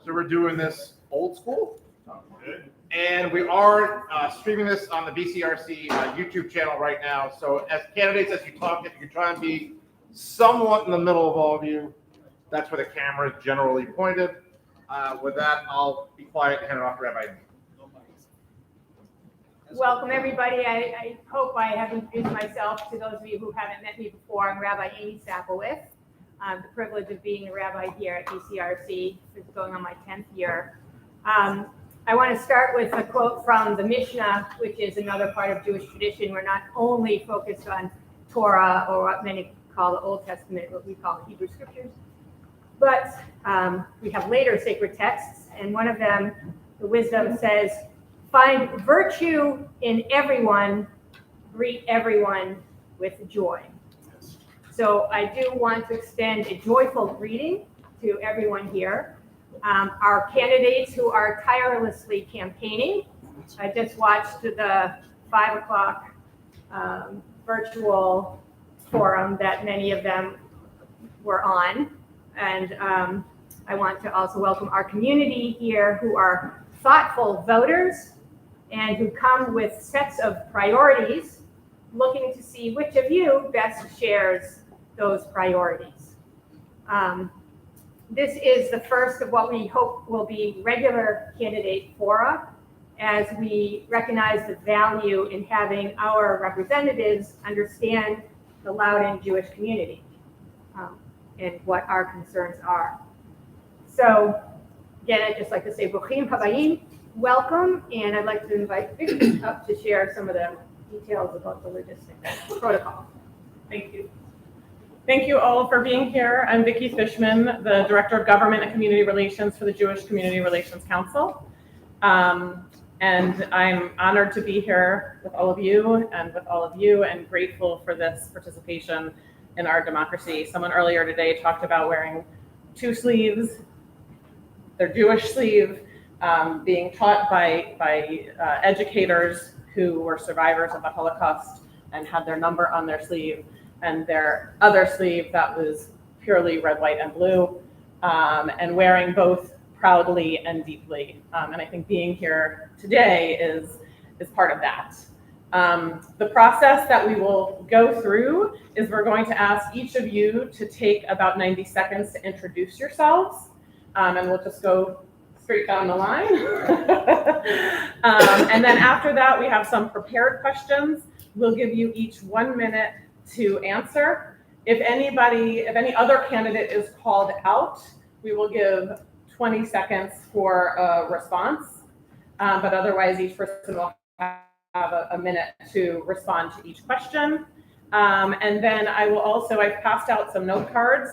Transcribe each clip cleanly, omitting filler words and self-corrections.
So we're doing this old school. And we are streaming this on the BCRC YouTube channel right now. So as candidates, as you talk, if you try and be somewhat in the middle of all of you, that's where the camera is generally pointed. With that, I'll be quiet and hand it off to Rabbi. Welcome, everybody. I hope I have introduced myself to those of you who haven't met me before. I'm Rabbi Amy Sapowith. I have the privilege of being a rabbi here at BCRC. It's going on my 10th year. I want to start with a quote from the Mishnah, which is another part of Jewish tradition. We're not only focused on Torah, or what many call the Old Testament, what we call Hebrew Scriptures, but we have later sacred texts, and one of them, the wisdom says, find virtue in everyone, greet everyone with joy. So I do want to extend a joyful greeting to everyone here. Our candidates who are tirelessly campaigning. I just watched the 5 o'clock virtual forum that many of them were on. And I want to also welcome our community here who are thoughtful voters and who come with sets of priorities, looking to see which of you best shares those priorities. This is the first of what we hope will be regular candidate fora, as we recognize the value in having our representatives understand the Loudoun Jewish community and what our concerns are. So again, I'd just like to say Bruchim Habayim, welcome, and I'd like to invite Vicky up to share some of the details about the logistics protocol. Thank you. Thank you all for being here. I'm Vicki Fishman, the Director of Government and Community Relations for the Jewish Community Relations Council. And I'm honored to be here with all of you and grateful for this participation in our democracy. Someone earlier today talked about wearing 2 sleeves, their Jewish sleeve, being taught by educators who were survivors of the Holocaust and had their number on their sleeve, and their other sleeve that was purely red, white, and blue, and wearing both proudly and deeply. And I think being here today is part of that. The process that we will go through is we're going to ask each of you to take about 90 seconds to introduce yourselves, and we'll just go straight down the line. And then after that, we have some prepared questions. We'll give you each 1 minute to answer. If any other candidate is called out, we will give 20 seconds for a response. But otherwise, each person will have a minute to respond to each question. And then I've passed out some note cards.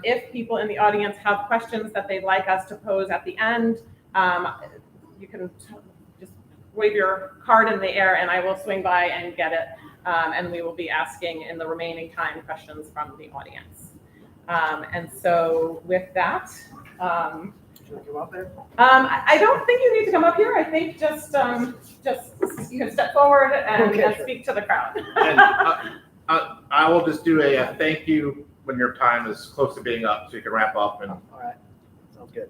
If people in the audience have questions that they'd like us to pose at the end, you can just wave your card in the air and I will swing by and get it. And we will be asking in the remaining time questions from the audience. And so with that, Should we come up there? I don't think you need to come up here. I think just you can step forward and speak to the crowd. And I will just do a thank you when your time is close to being up, so you can wrap up. And all right, sounds good.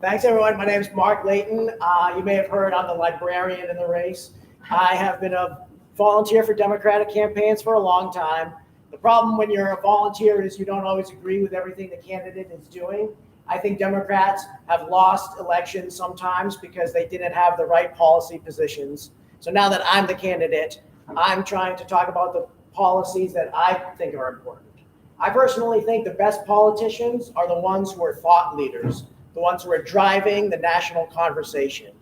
Thanks, everyone. My name is Mark Layton. You may have heard I'm the librarian in the race. I have been a volunteer for Democratic campaigns for a long time. The problem when you're a volunteer is you don't always agree with everything the candidate is doing. I think Democrats have lost elections sometimes because they didn't have the right policy positions. So now that I'm the candidate, I'm trying to talk about the policies that I think are important. I personally think the best politicians are the ones who are thought leaders, the ones who are driving the national conversation.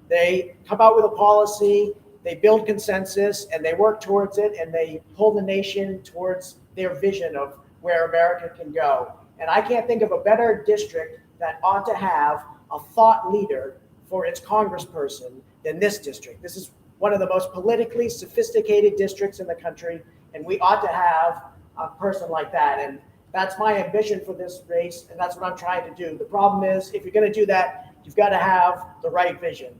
They come out with a policy, they build consensus, and they work towards it, and they pull the nation towards their vision of where America can go. And I can't think of a better district that ought to have a thought leader for its congressperson than this district. This is one of the most politically sophisticated districts in the country, and we ought to have a person like that. And that's my ambition for this race, and that's what I'm trying to do. The problem is, if you're going to do that, you've got to have the right vision.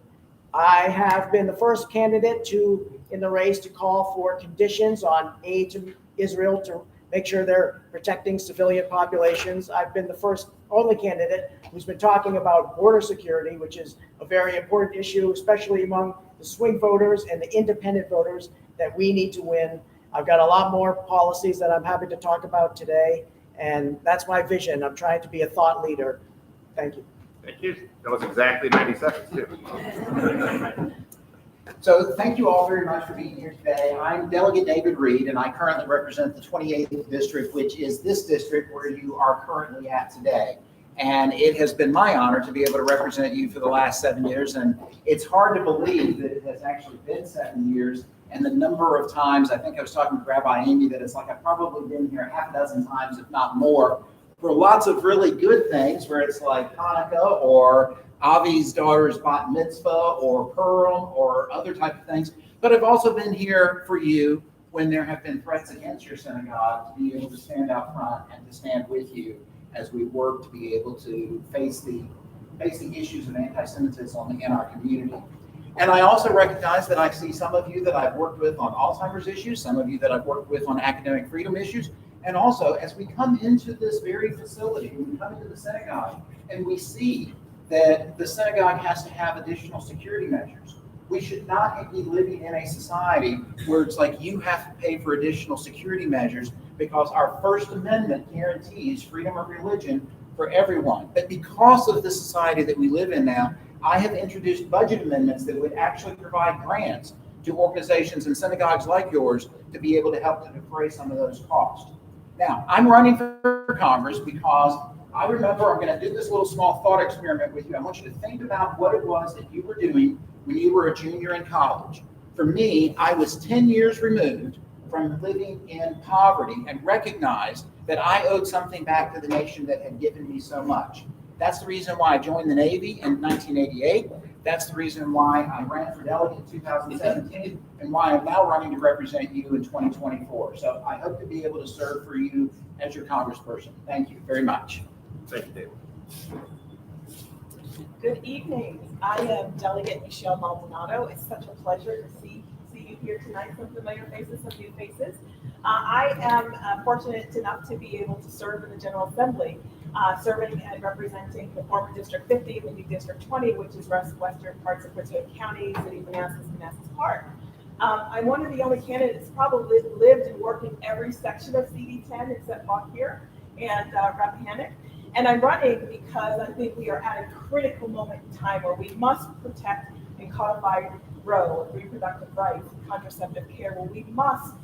I have been the first candidate in the race to call for conditions on aid to Israel to make sure they're protecting civilian populations. I've been the only candidate who's been talking about border security, which is a very important issue, especially among the swing voters and the independent voters that we need to win. I've got a lot more policies that I'm happy to talk about today, and that's my vision. I'm trying to be a thought leader. Thank you. Thank you. That was exactly 90 seconds, too. So thank you all very much for being here today. I'm Delegate David Reed, and I currently represent the 28th District, which is this district where you are currently at today. And it has been my honor to be able to represent you for the last 7 years. And it's hard to believe that it has actually been 7 years. And the number of times, I think I was talking to Rabbi Amy, that it's like I've probably been here half a dozen times, if not more, for lots of really good things, where it's like Hanukkah or Avi's daughter's bat mitzvah or Purim or other type of things. But I've also been here for you when there have been threats against your synagogue, to be able to stand out front and to stand with you as we work to be able to face the issues of anti-Semitism in our community. And I also recognize that I see some of you that I've worked with on Alzheimer's issues, some of you that I've worked with on academic freedom issues, and also as we come into this very facility, when we come into the synagogue and we see that the synagogue has to have additional security measures. We should not be living in a society where it's like you have to pay for additional security measures because our First Amendment guarantees freedom of religion for everyone. But because of the society that we live in now, I have introduced budget amendments that would actually provide grants to organizations and synagogues like yours to be able to help to defray some of those costs. Now, I'm running for Congress because I remember, I'm going to do this little small thought experiment with you. I want you to think about what it was that you were doing when you were a junior in college. For me, I was 10 years removed from living in poverty and recognized that I owed something back to the nation that had given me so much. That's the reason why I joined the Navy in 1988. That's the reason why I ran for delegate in 2017 and why I'm now running to represent you in 2024. So I hope to be able to serve for you as your congressperson. Thank you very much. Thank you, David. Good evening. I am Delegate Michelle Maldonado. It's such a pleasure to see you here tonight. Some familiar faces, some new faces. I am fortunate enough to be able to serve in the General Assembly, serving and representing the former District 50 and the new District 20, which is western parts of Prince William County, City of Manassas, Manassas Park. I'm one of the only candidates probably lived and worked in every section of CD10 except Fauquier and Rappahannock. And I'm running because I think we are at a critical moment in time where we must protect and codify Roe, reproductive rights, contraceptive care, where we must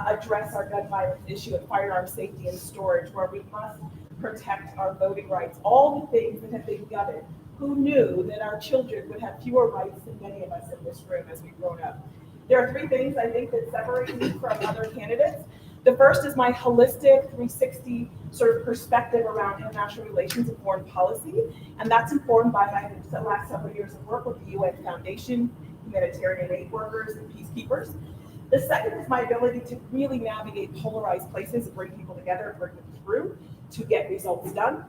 address our gun violence issue and firearm safety and storage, where we must protect our voting rights, all the things that have been gutted. Who knew that our children would have fewer rights than many of us in this room as we've grown up? There are three things I think that separate me from other candidates. The first is my holistic 360 sort of perspective around international relations and foreign policy, and that's informed by my last several years of work with the UN Foundation, humanitarian aid workers, and peacekeepers. The second is my ability to really navigate polarized places and bring people together and bring them through to get results done.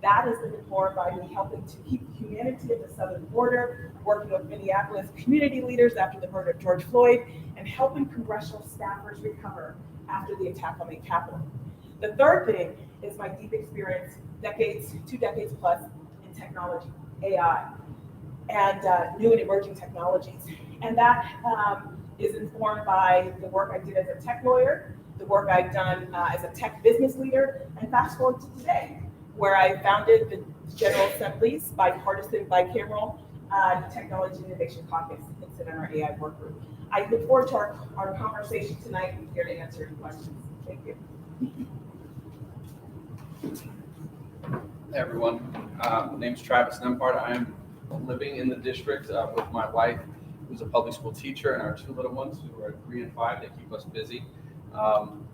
That has been informed by me helping to keep humanity at the southern border, working with Minneapolis community leaders after the murder of George Floyd, and helping congressional staffers recover after the attack on the Capitol. The third thing is my deep experience, 2 decades plus in technology, AI, and new and emerging technologies. And that is informed by the work I did as a tech lawyer, the work I've done as a tech business leader, and fast forward to today, where I founded the General Assembly's bipartisan, bicameral Technology Innovation Caucus and sit on our AI work group. I look forward to our conversation tonight and here to answer your questions. Thank you. Hey everyone, my name's Travis Nembhard. I am living in the district with my wife, who's a public school teacher, and our two little ones who are 3 and 5. They keep us busy.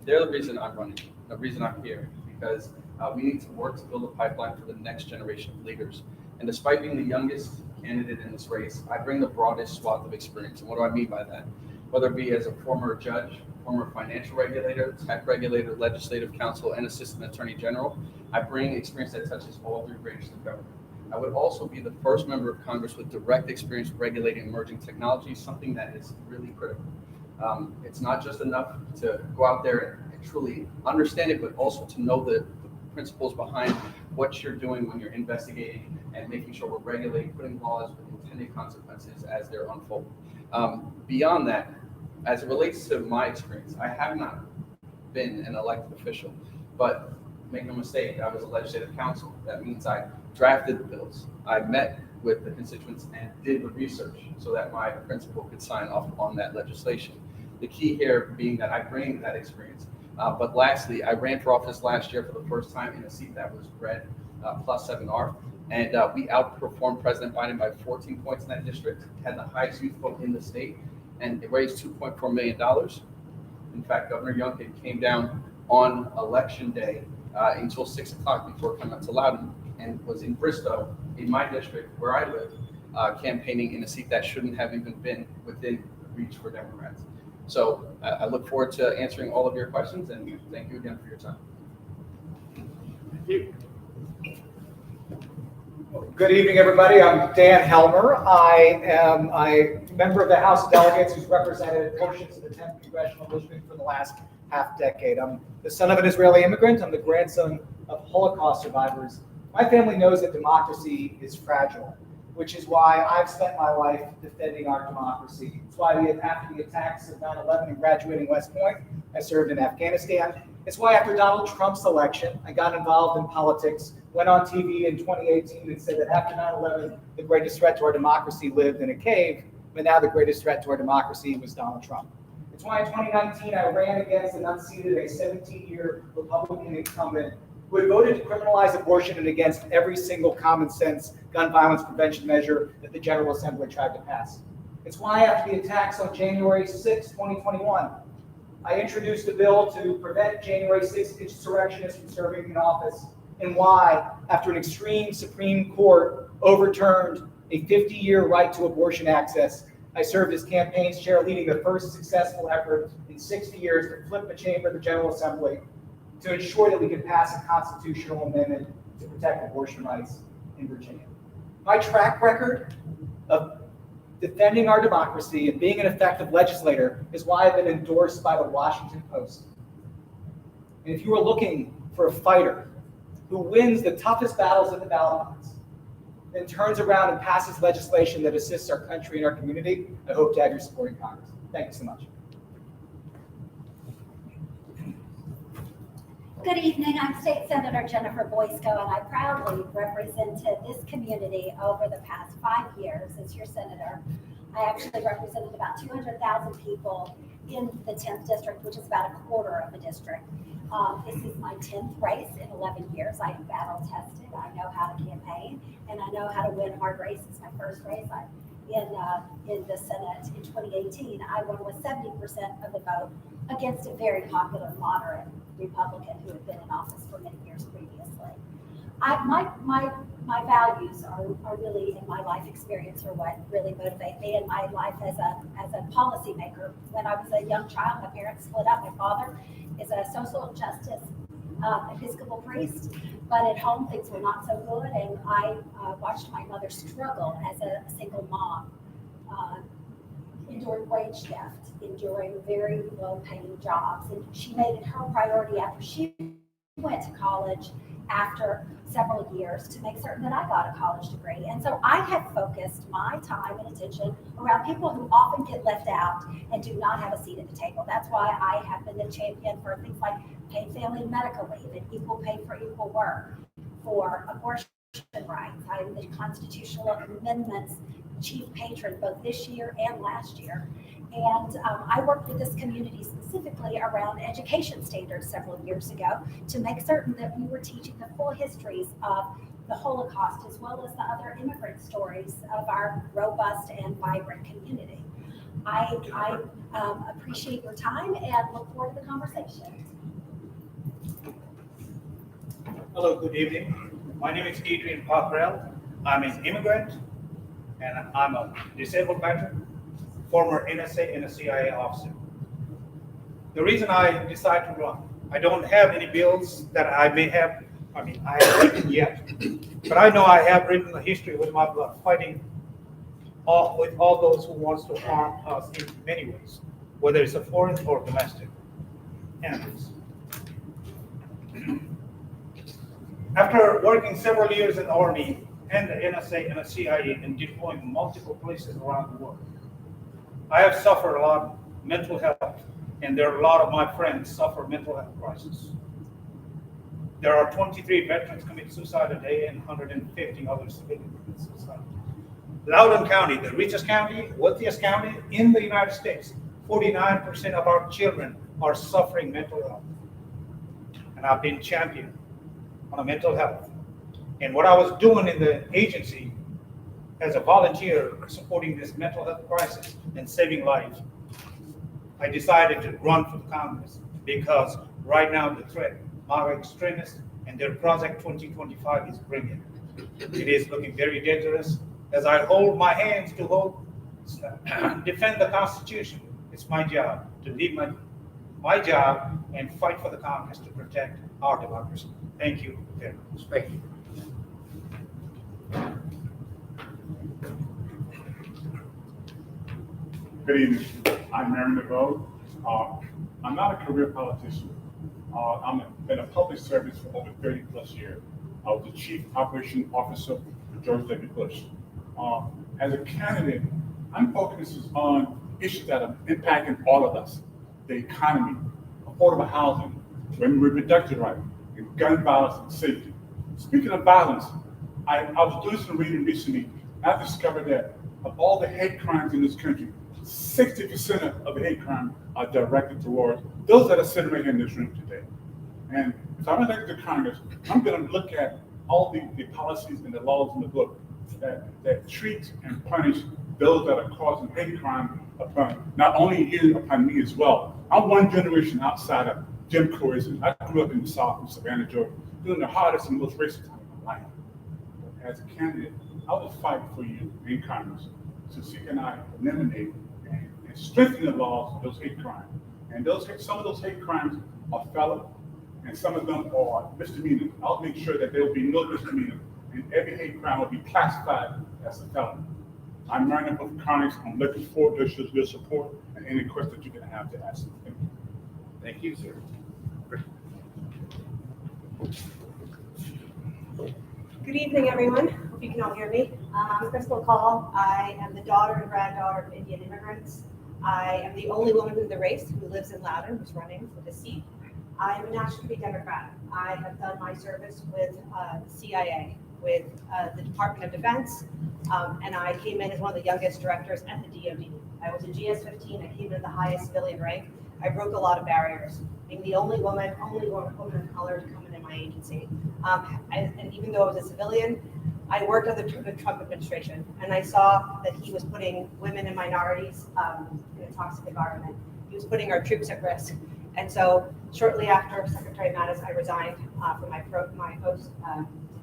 They're the reason I'm running, the reason I'm here, because we need to work to build a pipeline for the next generation of leaders. And despite being the youngest candidate in this race, I bring the broadest swath of experience. And what do I mean by that? Whether it be as a former judge, former financial regulator, tech regulator, legislative counsel, and assistant attorney general, I bring experience that touches all 3 branches of government. I would also be the first member of Congress with direct experience regulating emerging technologies, something that is really critical. It's not just enough to go out there truly understand it, but also to know the principles behind what you're doing when you're investigating and making sure we're regulating, putting laws with intended consequences as they're unfolding. Beyond that, as it relates to my experience, I have not been an elected official, but make no mistake, I was a legislative counsel. That means I drafted the bills. I met with the constituents and did the research so that my principal could sign off on that legislation. The key here being that I bring that experience. But lastly, I ran for office last year for the first time in a seat that was red plus 7R. And we outperformed President Biden by 14 points in that district, had the highest youth vote in the state, and it raised $2.4 million. In fact, Governor Youngkin came down on election day until 6 o'clock before coming up to Loudoun and was in Bristow, in my district where I live, campaigning in a seat that shouldn't have even been within reach for Democrats. So I look forward to answering all of your questions, and thank you again for your time. Thank you. Good evening, everybody. I'm Dan Helmer. I am a member of the House of Delegates who's represented portions of the 10th Congressional District for the last half decade. I'm the son of an Israeli immigrant. I'm the grandson of Holocaust survivors. My family knows that democracy is fragile, which is why I've spent my life defending our democracy. It's why after the attacks of 9/11 and graduating West Point, I served in Afghanistan. It's why after Donald Trump's election, I got involved in politics, went on TV in 2018 and said that after 9/11, the greatest threat to our democracy lived in a cave, but now the greatest threat to our democracy was Donald Trump. It's why in 2019, I ran against and unseated a 17-year Republican incumbent who had voted to criminalize abortion and against every single common sense gun violence prevention measure that the General Assembly tried to pass. It's why after the attacks on January 6, 2021, I introduced a bill to prevent January 6 insurrectionists from serving in office, and why, after an extreme Supreme Court overturned a 50-year right to abortion access, I served as campaigns chair, leading the first successful effort in 60 years to flip the chamber of the General Assembly to ensure that we could pass a constitutional amendment to protect abortion rights in Virginia. My track record of defending our democracy and being an effective legislator is why I've been endorsed by the Washington Post. And if you are looking for a fighter who wins the toughest battles at the ballot box, then turns around and passes legislation that assists our country and our community, I hope to have your support in Congress. Thank you so much. Good evening. I'm State Senator Jennifer Boysko, and I proudly represented this community over the past 5 years as your senator. I actually represented about 200,000 people in the 10th district, which is about a quarter of the district. This is my 10th race in 11 years. I am battle tested. I know how to campaign, and I know how to win hard races. My first race in the Senate in 2018, I won with 70% of the vote against a very popular moderate Republican who had been in office for many years previously. My values are really, in my life experience, are what really motivate me in my life as a policymaker. When I was a young child, my parents split up. My father is a social justice Episcopal priest, but at home things were not so good, and I watched my mother struggle as a single mom, enduring wage theft, enduring very low-paying jobs, and she made it her priority after she went to college after several years to make certain that I got a college degree. And so I have focused my time and attention around people who often get left out and do not have a seat at the table. That's why I have been the champion for things like paid family and medical leave and equal pay for equal work, for abortion rights. I am the constitutional amendments chief patron both this year and last year. And I worked with this community specifically around education standards several years ago to make certain that we were teaching the full histories of the Holocaust as well as the other immigrant stories of our robust and vibrant community. I appreciate your time and look forward to the conversation. Hello, good evening. My name is Adrian Pockrell. I'm an immigrant and I'm a disabled veteran, former NSA and a CIA officer. The reason I decided to run, I don't have any bills that I may have, I haven't written yet, but I know I have written a history with my blood, fighting with all those who wants to harm us in many ways, whether it's a foreign or domestic enemies. After working several years in the Army and the NSA and the CIA and deploying multiple places around the world, I have suffered a lot of mental health, and there are a lot of my friends suffer mental health crisis. There are 23 veterans commit suicide a day and 150 other civilians commit suicide. Loudoun County, the richest county, wealthiest county in the United States, 49% of our children are suffering mental health. And I've been champion on mental health. And what I was doing in the agency as a volunteer supporting this mental health crisis and saving lives, I decided to run for Congress because right now the threat, MAGA extremists and their Project 2025 is bringing. It is looking very dangerous. As I hold my hands to defend the Constitution, it's my job to leave my job and fight for the Congress to protect our democracy. Thank you very much. Thank you. Good evening. I'm Marion DeVoe. I'm not a career politician. I'm in a public service for over 30 plus years. I was the Chief Operation Officer for George W. Bush. As a candidate, I'm focusing on issues that are impacting all of us: the economy, affordable housing, women's reproductive rights, and gun violence and safety. Speaking of violence, I was doing some reading recently. I discovered that of all the hate crimes in this country, 60% of the hate crimes are directed towards those that are sitting right here in this room today. And if I'm elected to Congress, I'm going to look at all the policies and the laws in the book that treat and punish those that are causing hate crime upon not only you, upon me as well. I'm one generation outside of Jim Crow-ism. I grew up in the South in Savannah, Georgia, during the hardest and most racist time of my life. As a candidate, I will fight for you in Congress to seek and I eliminate and strengthen the laws of those hate crimes. And some of those hate crimes are felony, and some of them are misdemeanors. I'll make sure that there will be no misdemeanor, and every hate crime will be classified as a felony. I'm running for Congress. I'm looking forward to your support and any questions you're going to have to ask. Thank you. Thank you, sir. Good evening, everyone. Hope you can all hear me. I'm Crystal Call. I am the daughter and granddaughter of Indian immigrants. I am the only woman in the race who lives in Loudoun, who's running for the seat. I am a National Committee Democrat. I have done my service with the CIA, with the Department of Defense, and I came in as one of the youngest directors at the DoD. I was a GS-15. I came in at the highest civilian rank. I broke a lot of barriers, being the only woman of color to come in my agency. And even though I was a civilian, I worked under the Trump administration, and I saw that he was putting women and minorities in a toxic environment. He was putting our troops at risk. And so shortly after Secretary Mattis, I resigned from my post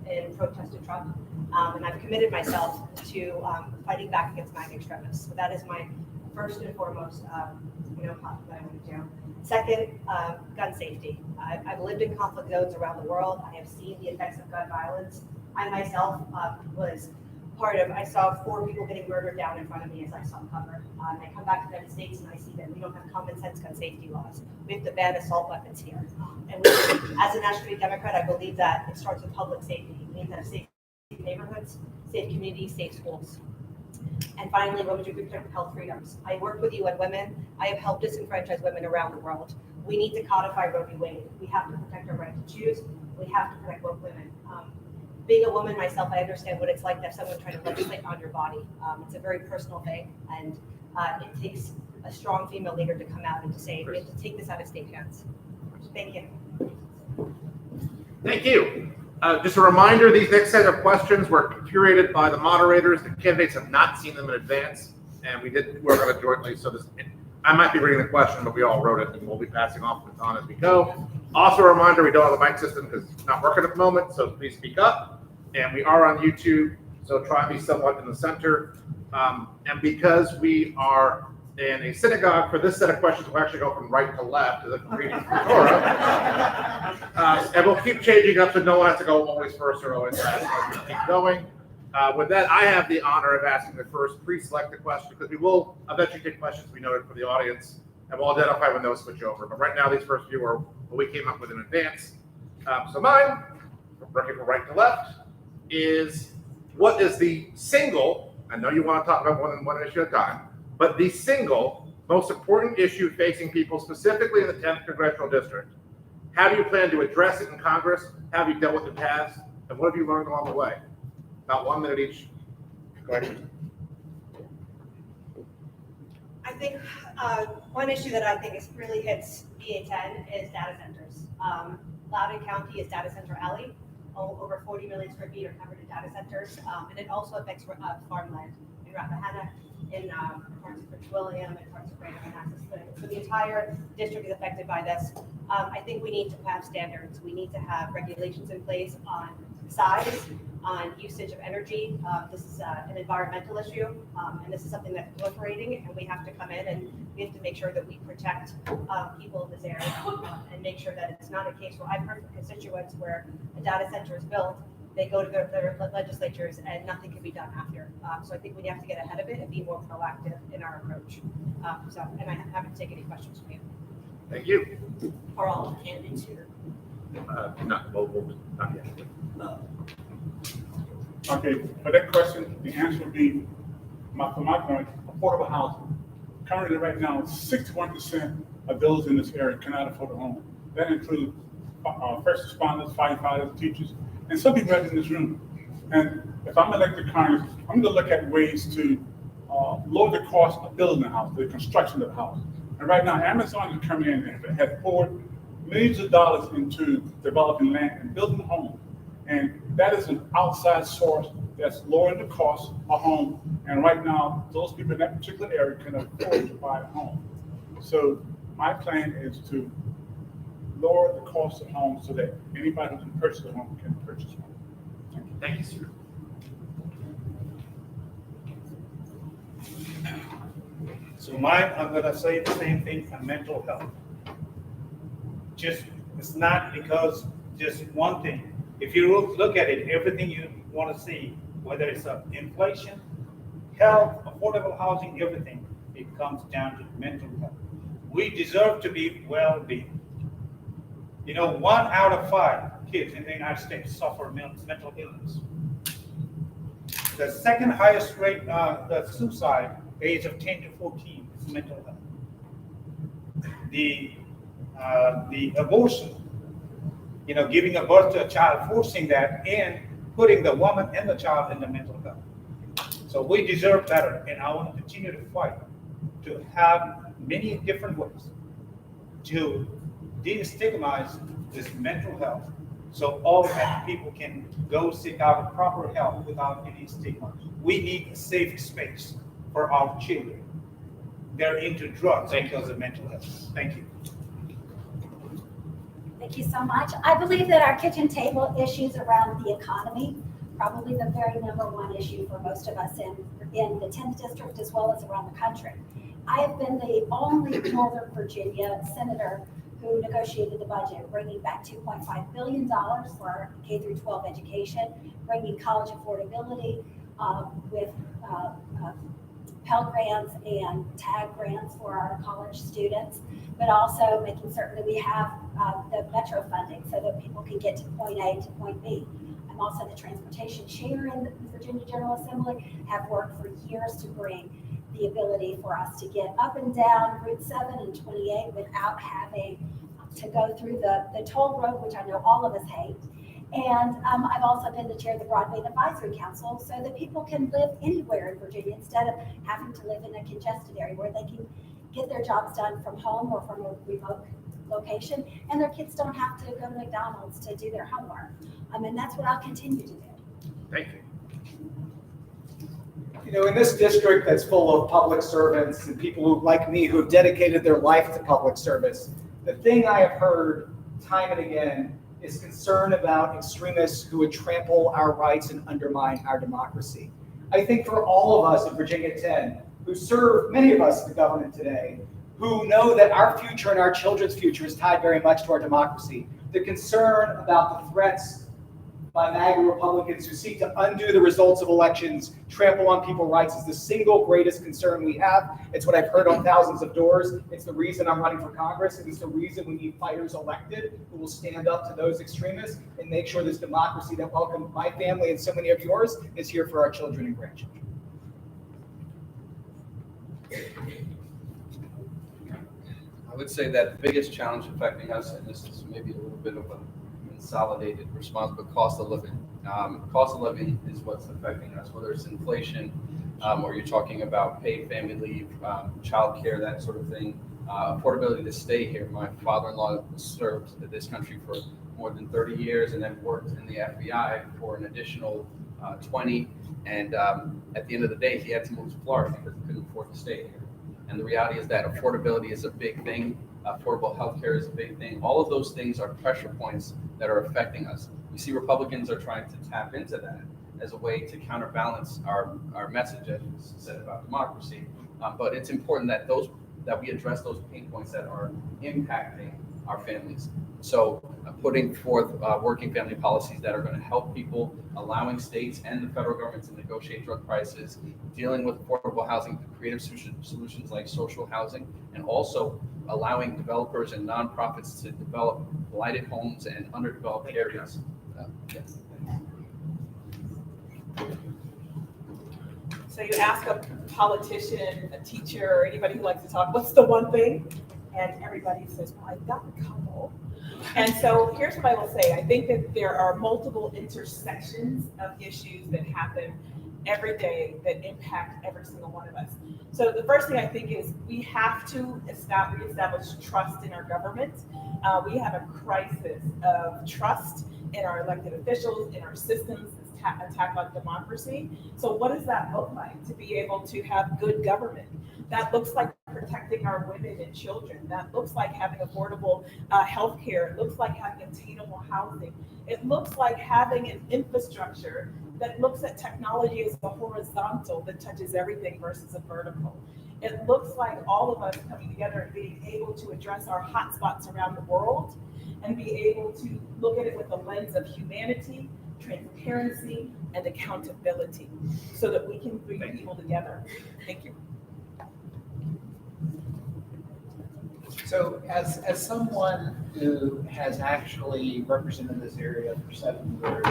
in protest of Trump. And I've committed myself to fighting back against MAGA extremists. So that is my first and foremost that I want to do. Second, gun safety. I've lived in conflict zones around the world. I have seen the effects of gun violence. I myself was part of, I saw 4 people getting murdered down in front of me as I saw cover. And I come back to the United States and I see that we don't have common sense gun safety laws. We have to ban assault weapons here. And as a National Committee Democrat, I believe that it starts with public safety. We need to have safe neighborhoods, safe communities, safe schools. And finally, women's reproductive health freedoms. I work with UN Women. I have helped disenfranchise women around the world. We need to codify Roe v. Wade. We have to protect our right to choose. We have to protect woke women. Being a woman myself, I understand what it's like to have someone trying to legislate on your body. It's a very personal thing, and it takes a strong female leader to come out and to say, we have to take this out of state hands. Thank you. Thank you. Just a reminder, these next set of questions were curated by the moderators. The candidates have not seen them in advance, and we did work on it jointly. So I might be reading the question, but we all wrote it, and we'll be passing off it on as we go. Also a reminder, we don't have a mic system because it's not working at the moment, so please speak up. And we are on YouTube, so try and be somewhat in the center. And because we are in a synagogue, for this set of questions, we'll actually go from right to left as if we're reading from Torah. And we'll keep changing up so no one has to go always first or always last as we keep going. With that, I have the honor of asking the first pre-selected question, because we will eventually take questions we noted for the audience, and we'll identify when those switch over. But right now, these first few are what we came up with in advance. So mine, working from right to left, is what is the single, I know you want to talk about more than one issue at a time, but the single most important issue facing people specifically in the 10th Congressional District. How do you plan to address it in Congress? How have you dealt with it in the past? And what have you learned along the way? About 1 minute each. Go ahead. I think one issue that I think really hits BA10 is data centers. Loudoun County is data center alley. Over 40 million square feet are covered in data centers, and it also affects farmland in Rappahannock, in parts of Prince William, and parts of Greater Manassas. So the entire district is affected by this. I think we need to have standards. We need to have regulations in place on size, on usage of energy. This is an environmental issue, and this is something that's proliferating, and we have to come in and we have to make sure that we protect people in this area and make sure that it's not a case where I've heard from constituents where a data center is built, they go to their legislatures and nothing can be done after. So I think we have to get ahead of it and be more proactive in our approach. And I'm happy to take any questions from you. Thank you. Are all the candidates here? Not mobile, not yet. Okay, for that question, the answer would be, from my point, affordable housing. Currently, right now, 61% of those in this area cannot afford a home. That includes first responders, firefighters, teachers, and some people right in this room. And if I'm elected to Congress, I'm going to look at ways to lower the cost of building a house, the construction of the house. And right now, Amazon is coming in and has poured millions of dollars into developing land and building homes. And that is an outside source that's lowering the cost of a home. And right now, those people in that particular area can afford to buy a home. So my plan is to lower the cost of homes so that anybody who can purchase a home can purchase one. Thank you, sir. So mine, I'm gonna say the same thing on mental health. It's not because just one thing. If you look at it, everything you want to see, whether it's inflation, health, affordable housing, everything, it comes down to mental health. We deserve to be well-being. 1 out of 5 kids in the United States suffer mental illness. The second highest rate, the suicide, age of 10 to 14, is mental health. The abortion, giving a birth to a child, forcing that, and putting the woman and the child in the mental health. So we deserve better, and I want to continue to fight to have many different ways to destigmatize this mental health, so all people can go seek out proper help without any stigma. We need a safe space for our children. They're into drugs because of mental health. Thank you. Thank you so much. I believe that our kitchen table issues around the economy, probably the very #1 issue for most of us in the 10th district as well as around the country. I have been the only Northern Virginia senator who negotiated the budget, bringing back $2.5 billion for our K-12 education, bringing college affordability with Pell Grants and TAG grants for our college students, but also making certain that we have the metro funding so that people can get to point A to point B. I'm also the transportation chair in the Virginia General Assembly, have worked for years to bring the ability for us to get up and down Route 7 and 28 without having to go through the toll road, which I know all of us hate. And I've also been the chair of the Broadband Advisory Council so that people can live anywhere in Virginia instead of having to live in a congested area where they can get their jobs done from home or from a remote location, and their kids don't have to go to McDonald's to do their homework. And that's what I'll continue to do. Thank you. In this district that's full of public servants and people who, like me, who have dedicated their life to public service, the thing I have heard time and again is concern about extremists who would trample our rights and undermine our democracy. I think for all of us in Virginia 10, who serve, many of us in the government today, who know that our future and our children's future is tied very much to our democracy, the concern about the threats by MAGA Republicans who seek to undo the results of elections, trample on people's rights is the single greatest concern we have. It's what I've heard on thousands of doors. It's the reason I'm running for Congress. It is the reason we need fighters elected who will stand up to those extremists and make sure this democracy that welcomed my family and so many of yours is here for our children and grandchildren. I would say that the biggest challenge affecting us, and this is maybe a little bit of a consolidated response, but cost of living. Cost of living is what's affecting us, whether it's inflation, or you're talking about paid family leave, childcare, that sort of thing. Affordability to stay here. My father-in-law served this country for more than 30 years and then worked in the FBI for an additional 20. And at the end of the day, he had to move to Florida because he couldn't afford to stay here. And the reality is that affordability is a big thing. Affordable healthcare is a big thing. All of those things are pressure points that are affecting us. We see Republicans are trying to tap into that as a way to counterbalance our message, as you said, about democracy. But it's important that we address those pain points that are impacting our families. So putting forth working family policies that are going to help people, allowing states and the federal government to negotiate drug prices, dealing with affordable housing, creative solutions like social housing, and also allowing developers and nonprofits to develop blighted homes and underdeveloped areas. Yes. So you ask a politician, a teacher, or anybody who likes to talk, what's the one thing? And everybody says, well, I've got a couple. And so here's what I will say. I think that there are multiple intersections of issues that happen every day that impact every single one of us. So the first thing I think is we have to reestablish trust in our government. We have a crisis of trust in our elected officials, in our systems, attack on democracy. So what does that look like to be able to have good government? That looks like protecting our women and children. That looks like having affordable health care. It looks like having attainable housing. It looks like having an infrastructure that looks at technology as a horizontal that touches everything versus a vertical. It looks like all of us coming together and being able to address our hotspots around the world and be able to look at it with a lens of humanity, transparency, and accountability so that we can bring people together. Thank you. So as someone who has actually represented this area for 7 years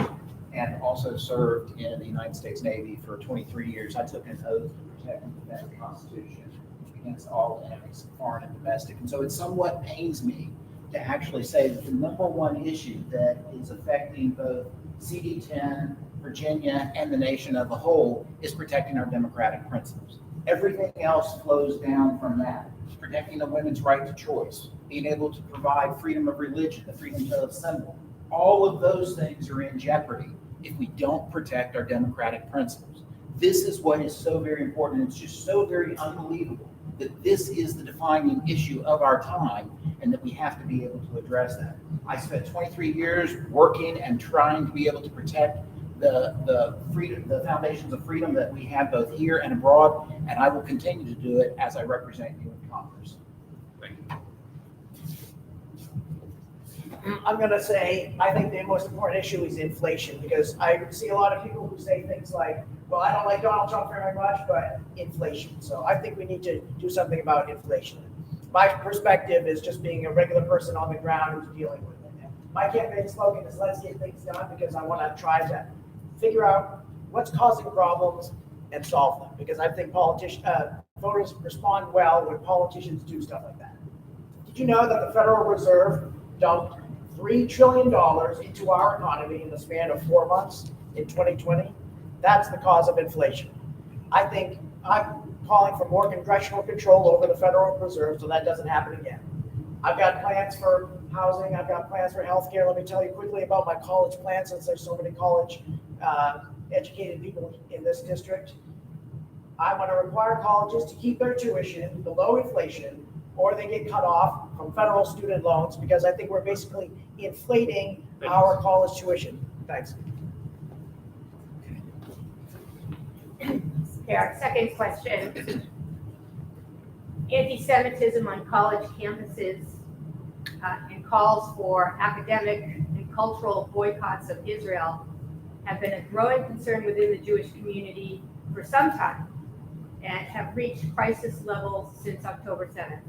and also served in the United States Navy for 23 years, I took an oath to protect and defend the Constitution against all enemies, foreign and domestic. And so it somewhat pains me to actually say that the number one issue that is affecting both CD10, Virginia, and the nation as a whole is protecting our democratic principles. Everything else flows down from that. Protecting a women's right to choice, being able to provide freedom of religion, the freedom to assemble. All of those things are in jeopardy if we don't protect our democratic principles. This is what is so very important. It's just so very unbelievable that this is the defining issue of our time and that we have to be able to address that. I spent 23 years working and trying to be able to protect the freedom, the foundations of freedom that we have both here and abroad, and I will continue to do it as I represent you in Congress. Thank you. I'm going to say, I think the most important issue is inflation, because I see a lot of people who say things like, well, I don't like Donald Trump very much, but inflation. So I think we need to do something about inflation. My perspective is just being a regular person on the ground who's dealing with it. My campaign slogan is let's get things done, because I want to try to figure out what's causing problems and solve them, because I think voters respond well when politicians do stuff like that. Did you know that the Federal Reserve dumped $3 trillion into our economy in the span of 4 months in 2020? That's the cause of inflation. I think I'm calling for more congressional control over the Federal Reserve so that doesn't happen again. I've got plans for housing. I've got plans for healthcare. Let me tell you quickly about my college plans, since there's so many college educated people in this district. I want to require colleges to keep their tuition below inflation, or they get cut off from federal student loans, because I think we're basically inflating our college tuition. Thanks. Okay, our second question. Anti-Semitism on college campuses and calls for academic and cultural boycotts of Israel have been a growing concern within the Jewish community for some time and have reached crisis levels since October 7th.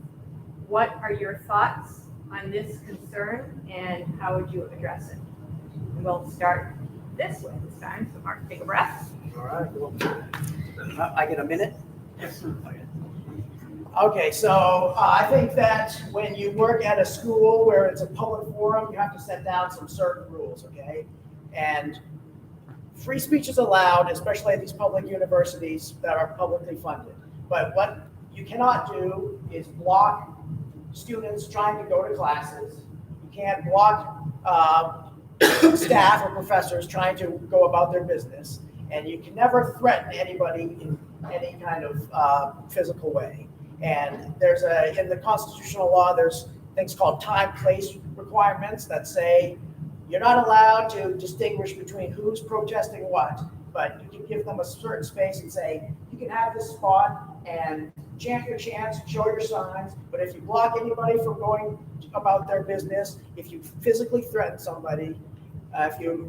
What are your thoughts on this concern and how would you address it? And we'll start this way this time, so Mark, take a breath. All right, well, I get a minute? Yes. Okay, so I think that when you work at a school where it's a public forum, you have to set down some certain rules, okay? And free speech is allowed, especially at these public universities that are publicly funded. But what you cannot do is block students trying to go to classes. You can't block staff or professors trying to go about their business. And you can never threaten anybody in any kind of physical way. And in the constitutional law, there's things called time, place requirements that say you're not allowed to distinguish between who's protesting what, but you can give them a certain space and say, you can have this spot and chant your chants, show your signs, but if you block anybody from going about their business, if you physically threaten somebody, if you're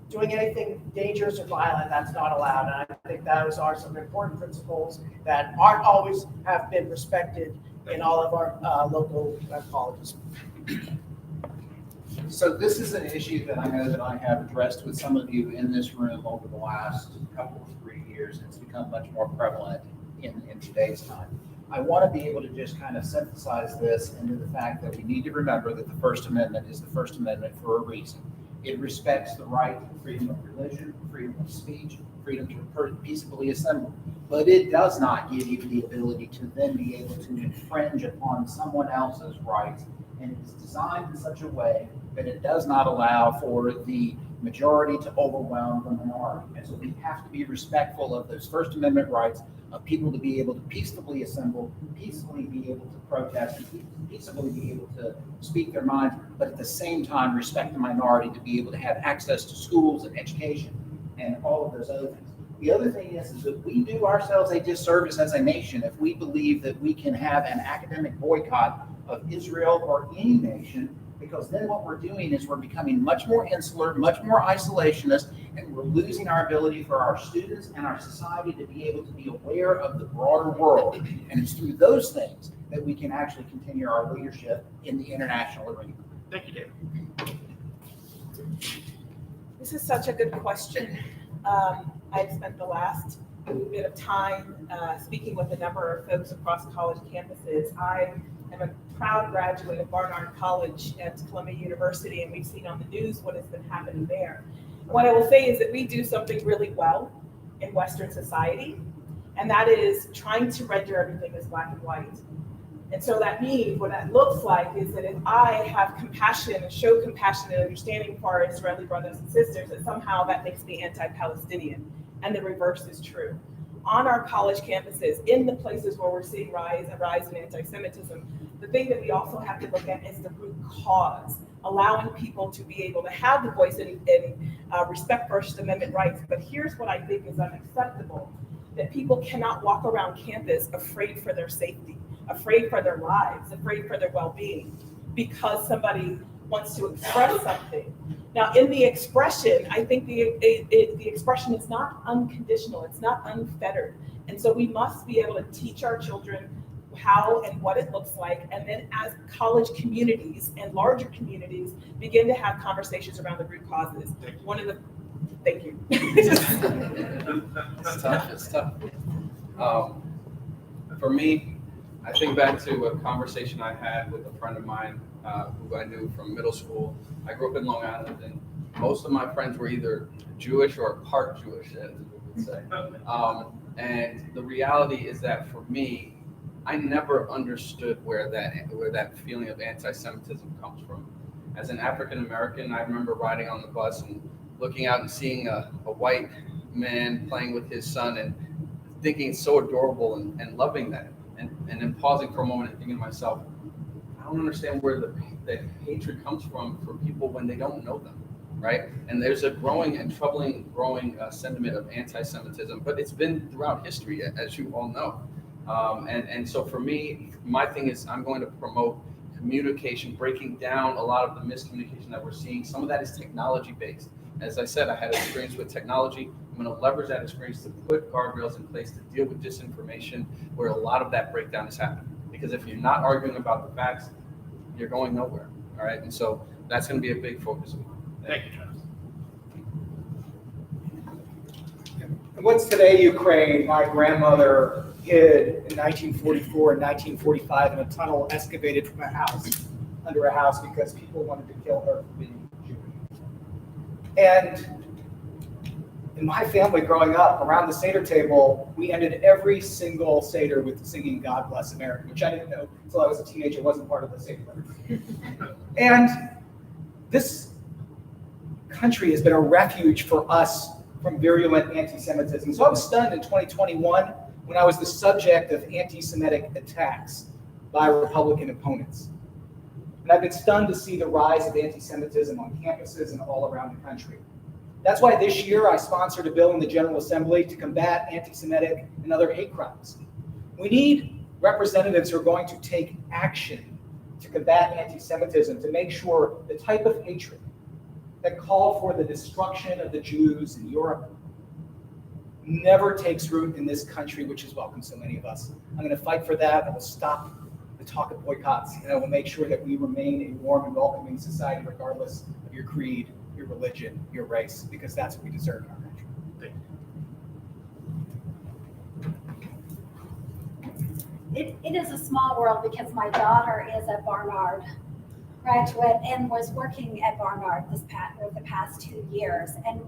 doing anything dangerous or violent, that's not allowed. And I think those are some important principles that aren't always have been respected in all of our local colleges. So this is an issue that I know that I have addressed with some of you in this room over the last couple of 3 years. It's become much more prevalent in today's time. I want to be able to just kind of synthesize this into the fact that we need to remember that the First Amendment is the First Amendment for a reason. It respects the right to freedom of religion, freedom of speech, freedom to peaceably assemble. But it does not give you the ability to then be able to infringe upon someone else's rights. And it is designed in such a way that it does not allow for the majority to overwhelm the minority. And so we have to be respectful of those First Amendment rights of people to be able to peacefully assemble, peacefully be able to protest, and peacefully be able to speak their minds, but at the same time respect the minority to be able to have access to schools and education and all of those other things. The other thing is that we do ourselves a disservice as a nation if we believe that we can have an academic boycott of Israel or any nation, because then what we're doing is we're becoming much more insular, much more isolationist, and we're losing our ability for our students and our society to be able to be aware of the broader world. And it's through those things that we can actually continue our leadership in the international arena. Thank you, David. This is such a good question. I've spent the last bit of time speaking with a number of folks across college campuses. I am a proud graduate of Barnard College at Columbia University, and we've seen on the news what has been happening there. What I will say is that we do something really well in Western society, and that is trying to render everything as black and white. And so that means what that looks like is that if I have compassion and show compassion and understanding for our Israeli brothers and sisters, that somehow that makes me anti-Palestinian, and the reverse is true. On our college campuses, in the places where we're seeing a rise in anti-Semitism, the thing that we also have to look at is the root cause, allowing people to be able to have the voice and respect First Amendment rights. But here's what I think is unacceptable, that people cannot walk around campus afraid for their safety, afraid for their lives, afraid for their well-being, because somebody wants to express something. Now, in the expression, I think the expression is not unconditional, it's not unfettered. And so we must be able to teach our children how and what it looks like, and then as college communities and larger communities begin to have conversations around the root causes. Thank you. It's tough. For me, I think back to a conversation I had with a friend of mine who I knew from middle school. I grew up in Long Island, and most of my friends were either Jewish or part Jewish, as we would say. And the reality is that for me, I never understood where that feeling of anti-Semitism comes from. As an African American, I remember riding on the bus and looking out and seeing a white man playing with his son and thinking it's so adorable and loving that. And then pausing for a moment and thinking to myself, I don't understand where the hatred comes from for people when they don't know them, right? And there's a growing and troubling sentiment of anti-Semitism, but it's been throughout history, as you all know. And so for me, my thing is I'm going to promote communication, breaking down a lot of the miscommunication that we're seeing. Some of that is technology-based. As I said, I had experience with technology. I'm going to leverage that experience to put guardrails in place to deal with disinformation where a lot of that breakdown is happening. Because if you're not arguing about the facts, you're going nowhere. All right. And so that's going to be a big focus of mine. Thank you, Travis. And what's today Ukraine, my grandmother hid in 1944 and 1945 in a tunnel excavated from a house, under a house, because people wanted to kill her for being Jewish. And in my family growing up, around the Seder table, we ended every single Seder with singing God Bless America, which I didn't know until I was a teenager, wasn't part of the Seder. And this country has been a refuge for us from virulent anti-Semitism. So I was stunned in 2021 when I was the subject of anti-Semitic attacks by Republican opponents. And I've been stunned to see the rise of anti-Semitism on campuses and all around the country. That's why this year I sponsored a bill in the General Assembly to combat anti-Semitic and other hate crimes. We need representatives who are going to take action to combat anti-Semitism, to make sure the type of hatred that call for the destruction of the Jews in Europe never takes root in this country, which has welcomed so many of us. I'm going to fight for that. I will stop the talk of boycotts, and I will make sure that we remain a warm and welcoming society, regardless of your creed, your religion, your race, because that's what we deserve in our country. It is a small world because my daughter is a Barnard graduate and was working at Barnard the past 2 years. And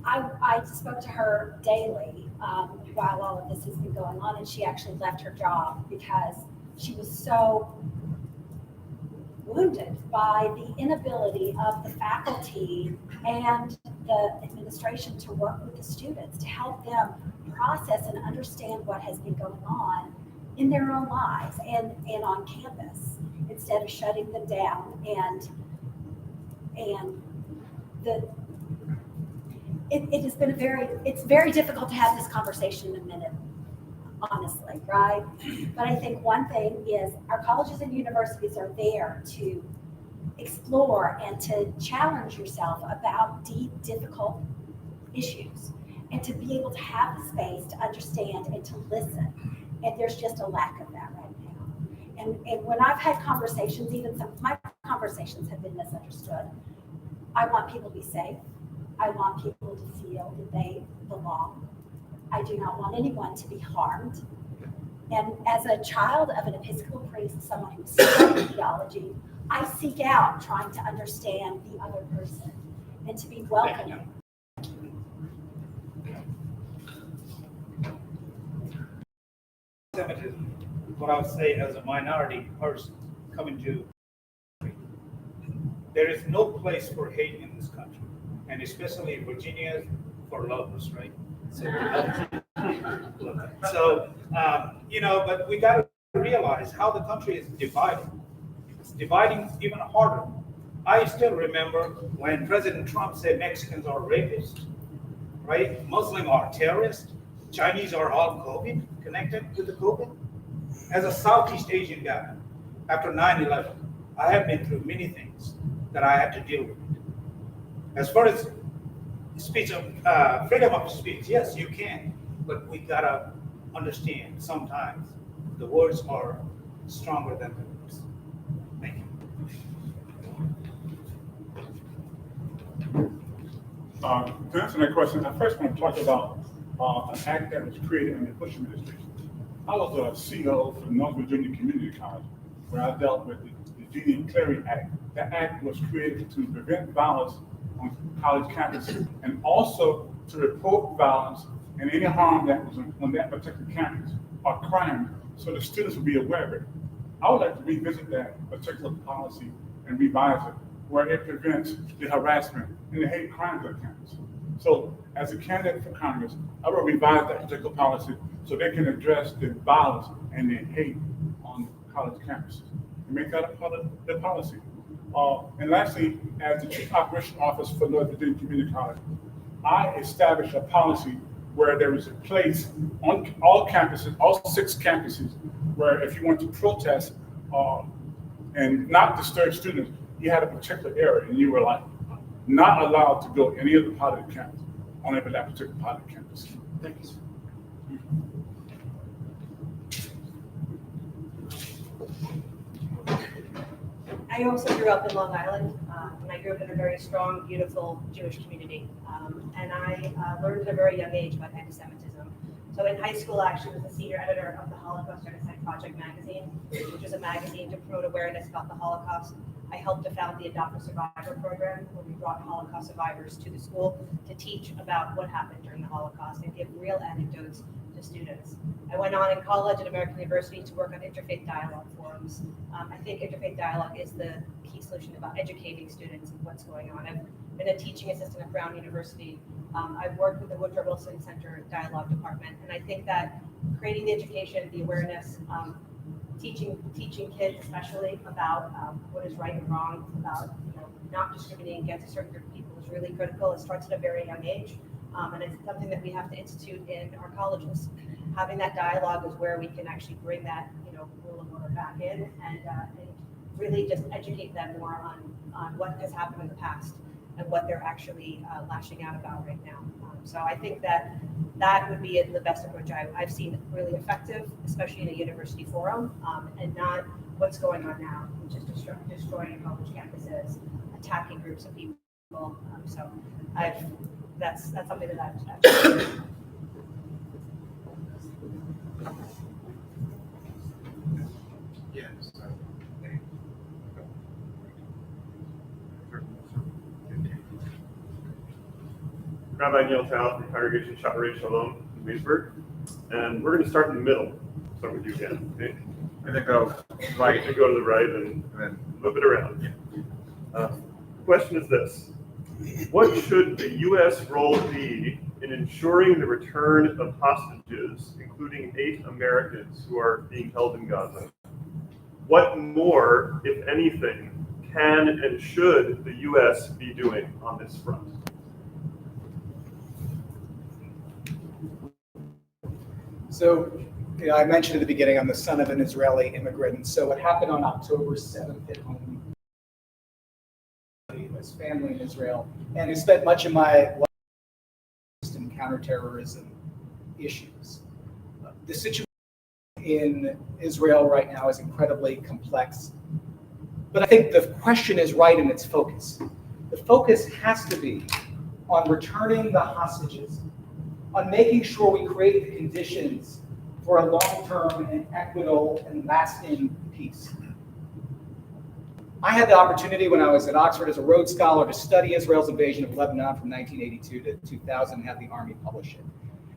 I spoke to her daily while all of this has been going on, and she actually left her job because she was so wounded by the inability of the faculty and the administration to work with the students, to help them process and understand what has been going on in their own lives and on campus, instead of shutting them down. It has been it's very difficult to have this conversation in a minute, honestly, right? But I think one thing is our colleges and universities are there to explore and to challenge yourself about deep, difficult issues, and to be able to have the space to understand and to listen. And there's just a lack of that right now. And when I've had conversations, even some of my conversations have been misunderstood. I want people to be safe. I want people to feel that they belong. I do not want anyone to be harmed. And as a child of an Episcopal priest, someone who studied theology, I seek out trying to understand the other person and to be welcoming. Anti-Semitism, what I would say as a minority person coming to, there is no place for hate in this country, and especially in Virginia for lovers, right? So, but we got to realize how the country is divided. It's dividing even harder. I still remember when President Trump said Mexicans are rapists, right? Muslims are terrorists. Chinese are all COVID, connected with the COVID. As a Southeast Asian guy, after 9/11, I have been through many things that I had to deal with. As far as speech of freedom of speech, yes, you can, but we gotta understand sometimes the words are stronger than the words. Thank you. To answer that question, I first want to talk about an act that was created in the Bush administration. I was a CEO for the North Virginia Community College, where I dealt with the Jeannie Clary Act. That act was created to prevent violence on college campuses and also to report violence and any harm that was on that particular campus or crime, so the students would be aware of it. I would like to revisit that particular policy and revise it, where it prevents the harassment and the hate crimes on campus. So as a candidate for Congress, I will revise that particular policy so they can address the violence and the hate on college campuses and make that a part of the policy. And lastly, as the Chief Operations Officer for North Virginia Community College, I established a policy where there is a place on all campuses, all 6 campuses, where if you want to protest and not disturb students, you had a particular area and you were like, not allowed to go any other part of the campus, only that particular part of the campus. Thank you, sir. I also grew up in Long Island, and I grew up in a very strong, beautiful Jewish community. And I learned at a very young age about anti-Semitism. So in high school, I actually was the senior editor of the Holocaust Genocide Project magazine, which is a magazine to promote awareness about the Holocaust. I helped to found the Adopt a Survivor program, where we brought Holocaust survivors to the school to teach about what happened during the Holocaust and give real anecdotes to students. I went on in college at American University to work on interfaith dialogue forums. I think interfaith dialogue is the key solution about educating students of what's going on. I've been a teaching assistant at Brown University. I've worked with the Woodrow Wilson Center Dialogue Department, and I think that creating the education, the awareness, teaching kids especially about what is right and wrong, about not discriminating against a certain group of people is really critical. It starts at a very young age, and it's something that we have to institute in our colleges. Having that dialogue is where we can actually bring that rule of order back in and really just educate them more on what has happened in the past and what they're actually lashing out about right now. So I think that would be the best approach I've seen really effective, especially in a university forum, and not what's going on now, which is destroying college campuses, attacking groups of people. So that's something that I've Yes. Rabbi Neil Tao from Congregation Shaarei Shalom in Leesburg. And we're going to start in the middle. Start with you again. Okay? And then go right. And go to the right and then move it around. The question is this. What should the U.S. role be in ensuring the return of hostages, including 8 Americans who are being held in Gaza? What more, if anything, can and should the U.S. be doing on this front? So, I mentioned at the beginning, I'm the son of an Israeli immigrant. And so what happened on October 7th hit home. His family in Israel, and I spent much of my life in counterterrorism issues. The situation in Israel right now is incredibly complex, but I think the question is right in its focus. The focus has to be on returning the hostages, on making sure we create the conditions for a long-term and equitable and lasting peace. I had the opportunity when I was at Oxford as a Rhodes Scholar to study Israel's invasion of Lebanon from 1982 to 2000 and have the Army publish it.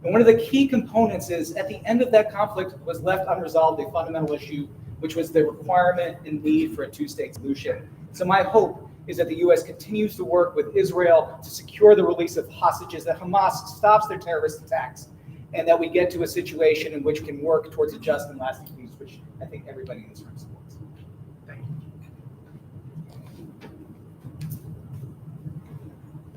And one of the key components is at the end of that conflict was left unresolved a fundamental issue, which was the requirement and need for a two-state solution. So my hope is that the U.S. continues to work with Israel to secure the release of hostages, that Hamas stops their terrorist attacks, and that we get to a situation in which we can work towards a just and lasting peace, which I think everybody in this room supports. Thank you.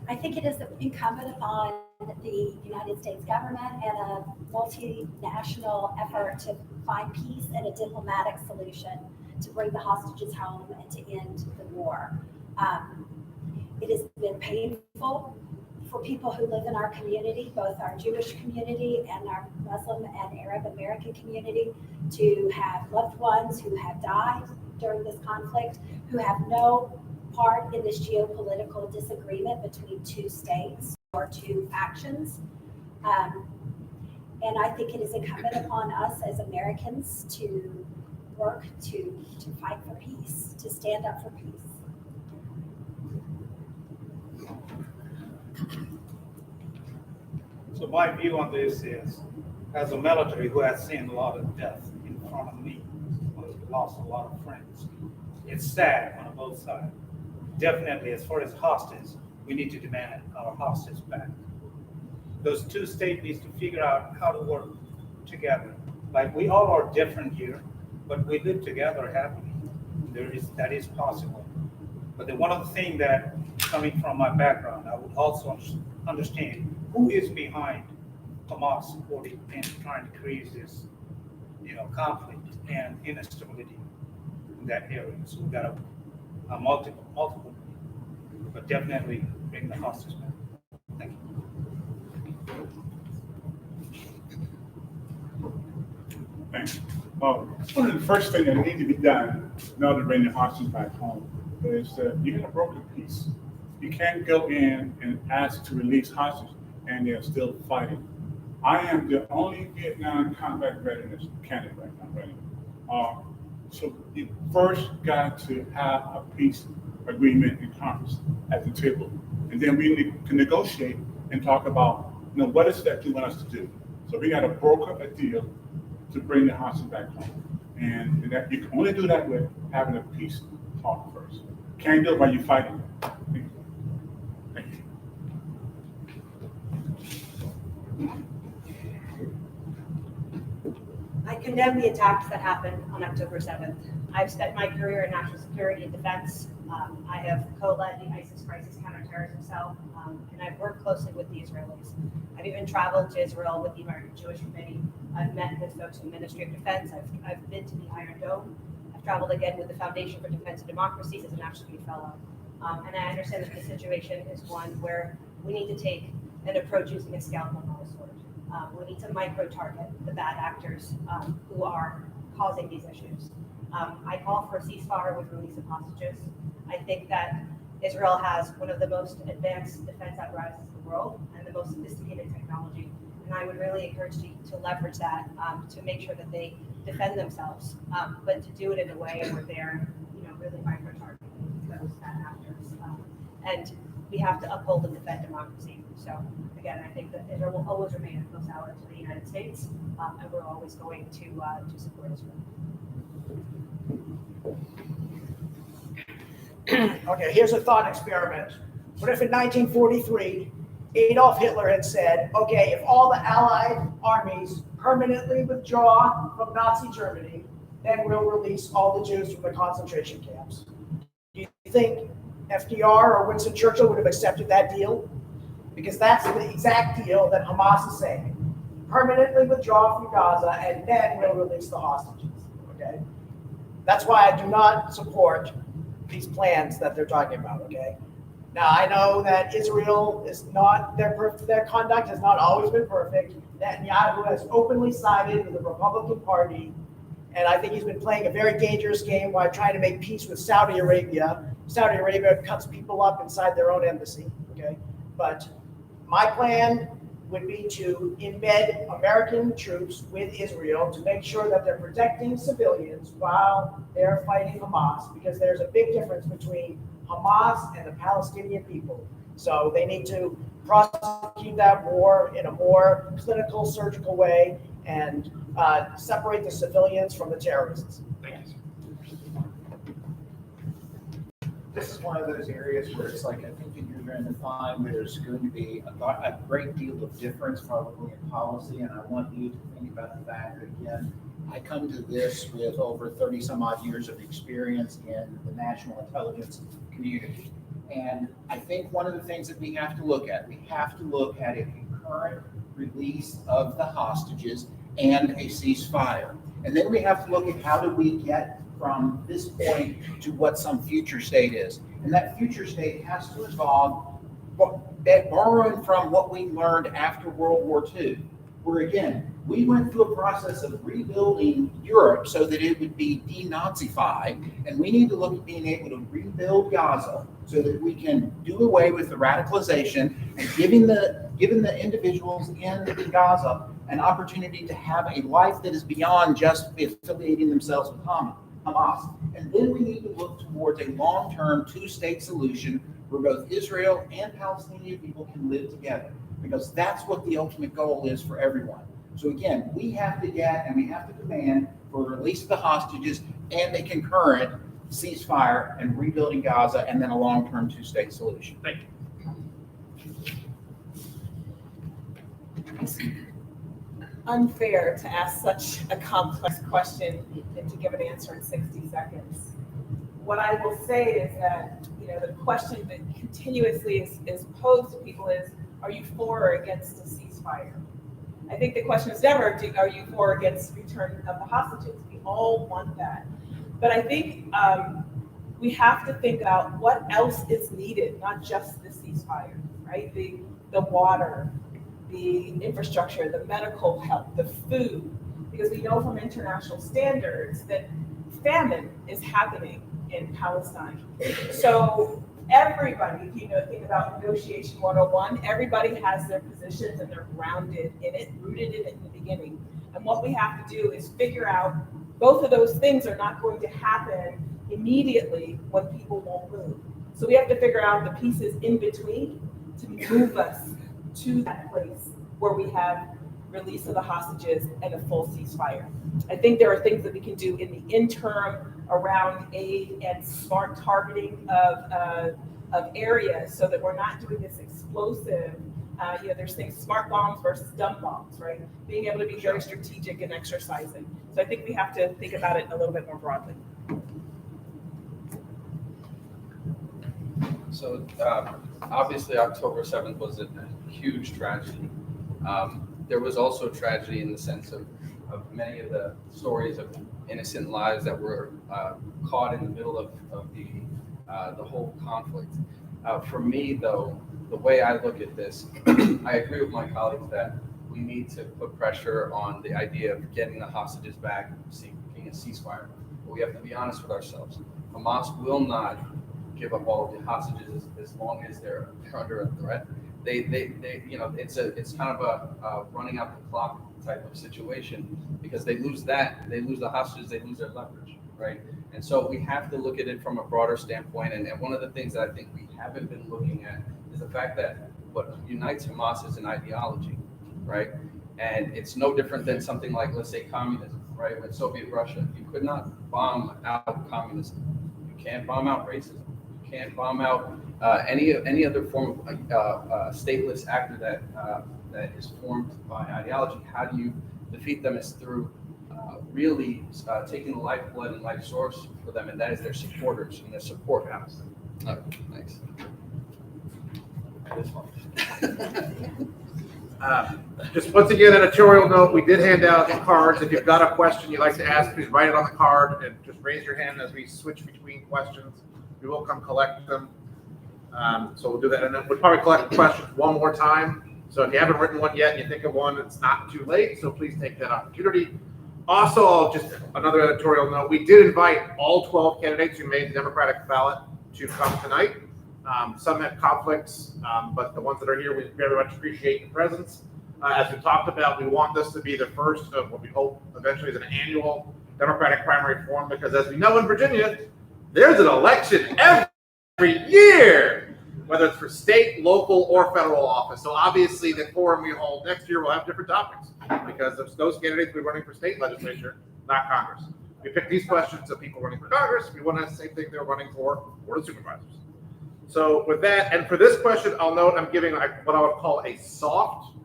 I think it is incumbent upon the United States government and a multinational effort to find peace and a diplomatic solution to bring the hostages home and to end the war. It has been painful for people who live in our community, both our Jewish community and our Muslim and Arab American community, to have loved ones who have died during this conflict, who have no part in this geopolitical disagreement between two states or two factions. And I think it is incumbent upon us as Americans to work to fight for peace, to stand up for peace. So my view on this is, as a military who has seen a lot of death in front of me, lost a lot of friends, it's sad on both sides. Definitely, as far as hostages, we need to demand our hostages back. Those two states need to figure out how to work together. Like, we all are different here, but we live together happily. That is possible. But one of the things that, coming from my background, I would also understand who is behind Hamas supporting and trying to create this, conflict and instability in that area. So we've got multiple, but definitely bring the hostages back. Thank you. Thanks. One of the first things that needs to be done in order to bring the hostages back home is you get a broken peace. You can't go in and ask to release hostages and they're still fighting. I am the only Vietnam combat readiness candidate right now, right? So you first got to have a peace agreement in Congress at the table. And then we can negotiate and talk about, what is that you want us to do? So we got to broker a deal to bring the hostages back home. And that you can only do that with having a peace talk first. Can't do it while you're fighting. Thank you. Thank you. I condemn the attacks that happened on October 7th. I've spent my career in national security and defense. I have co-led the ISIS crisis counterterrorism cell, and I've worked closely with the Israelis. I've even traveled to Israel with the American Jewish Committee. I've met with folks in the Ministry of Defense. I've been to the Iron Dome. I've traveled again with the Foundation for Defense and Democracies as a National Security Fellow. And I understand that the situation is one where we need to take an approach using a scalpel, not a sword. We need to micro-target the bad actors who are causing these issues. I call for a ceasefire with release of hostages. I think that Israel has one of the most advanced defense apparatuses in the world and the most sophisticated technology. And I would really encourage to leverage that to make sure that they defend themselves, but to do it in a way where they're, really micro-targeting those bad actors. And we have to uphold and defend democracy. So again, I think that Israel will always remain a close ally to the United States, and we're always going to support Israel. Okay, here's a thought experiment. What if in 1943, Adolf Hitler had said, okay, if all the Allied armies permanently withdraw from Nazi Germany, then we'll release all the Jews from the concentration camps. Do you think FDR or Winston Churchill would have accepted that deal? Because that's the exact deal that Hamas is saying. Permanently withdraw from Gaza, and then we'll release the hostages, okay? That's why I do not support these plans that they're talking about, okay? Now, I know that Israel is not, their conduct has not always been perfect. Netanyahu has openly sided with the Republican Party, and I think he's been playing a very dangerous game while trying to make peace with Saudi Arabia. Saudi Arabia cuts people up inside their own embassy, okay? But my plan would be to embed American troops with Israel to make sure that they're protecting civilians while they're fighting Hamas, because there's a big difference between Hamas and the Palestinian people. So they need to prosecute that war in a more clinical, surgical way and separate the civilians from the terrorists. Thank you. This is one of those areas where it's like, I think that you're going to find there's going to be a great deal of difference probably in policy, and I want you to think about the fact that, again, I come to this with over 30 some odd years of experience in the national intelligence community. And I think one of the things that we have to look at a concurrent release of the hostages and a ceasefire. And then we have to look at how do we get from this point to what some future state is. And that future state has to involve borrowing from what we learned after World War II, where again, we went through a process of rebuilding Europe so that it would be denazified, and we need to look at being able to rebuild Gaza so that we can do away with the radicalization and giving the individuals in Gaza an opportunity to have a life that is beyond just affiliating themselves with Hamas. And then we need to look towards a long-term two-state solution where both Israel and Palestinian people can live together, because that's what the ultimate goal is for everyone. So again, we have to get and we have to demand for the release of the hostages and a concurrent ceasefire and rebuilding Gaza, and then a long-term two-state solution. Thank you. Unfair to ask such a complex question and to give an answer in 60 seconds. What I will say is that, the question that continuously is posed to people is, are you for or against a ceasefire? I think the question is never, are you for or against return of the hostages? We all want that. But I think we have to think about what else is needed, not just the ceasefire, right? The water, the infrastructure, the medical help, the food, because we know from international standards that famine is happening in Palestine. So everybody, if you know, think about negotiation 101, everybody has their positions and they're grounded in it, rooted in it in the beginning. And what we have to do is figure out both of those things are not going to happen immediately when people won't move. So we have to figure out the pieces in between to move us to that place where we have release of the hostages and a full ceasefire. I think there are things that we can do in the interim around aid and smart targeting of areas so that we're not doing this explosive, there's things, smart bombs versus dumb bombs, right? Being able to be very strategic and exercising. So I think we have to think about it a little bit more broadly. So obviously October 7th was a huge tragedy. There was also tragedy in the sense of many of the stories of innocent lives that were caught in the middle of the whole conflict. For me, though, the way I look at this, I agree with my colleagues that we need to put pressure on the idea of getting the hostages back, seeking a ceasefire. But we have to be honest with ourselves. Hamas will not give up all of the hostages as long as they're under a threat. They it's kind of a running out the clock type of situation, because they lose that, they lose the hostages, they lose their leverage, right? And so we have to look at it from a broader standpoint. And one of the things that I think we haven't been looking at is the fact that what unites Hamas is an ideology, right? And it's no different than something like, let's say, communism, right? With Soviet Russia, you could not bomb out communism. You can't bomb out racism. You can't bomb out any other form of stateless actor that is formed by ideology. How do you defeat them? Is through really taking the lifeblood and life source for them, and that is their supporters and their support. Oh, thanks. This one. Just once again, editorial note, we did hand out cards. If you've got a question you'd like to ask, please write it on the card and just raise your hand as we switch between questions. We will come collect them. So we'll do that. And then we'll probably collect the questions one more time. So if you haven't written one yet and you think of one, it's not too late. So please take that opportunity. Also, just another editorial note, we did invite all 12 candidates who made the Democratic ballot to come tonight. Some had conflicts, but the ones that are here, we very much appreciate your presence. As we talked about, we want this to be the first of what we hope eventually is an annual Democratic primary forum, because as we know in Virginia, there's an election every year, whether it's for state, local, or federal office. So obviously the forum we hold next year will have different topics, because those candidates will be running for state legislature, not Congress. We picked these questions so people running for Congress, we want to have the same thing they're running for Board of Supervisors. So with that, and for this question, I'll note I'm giving what I would call a soft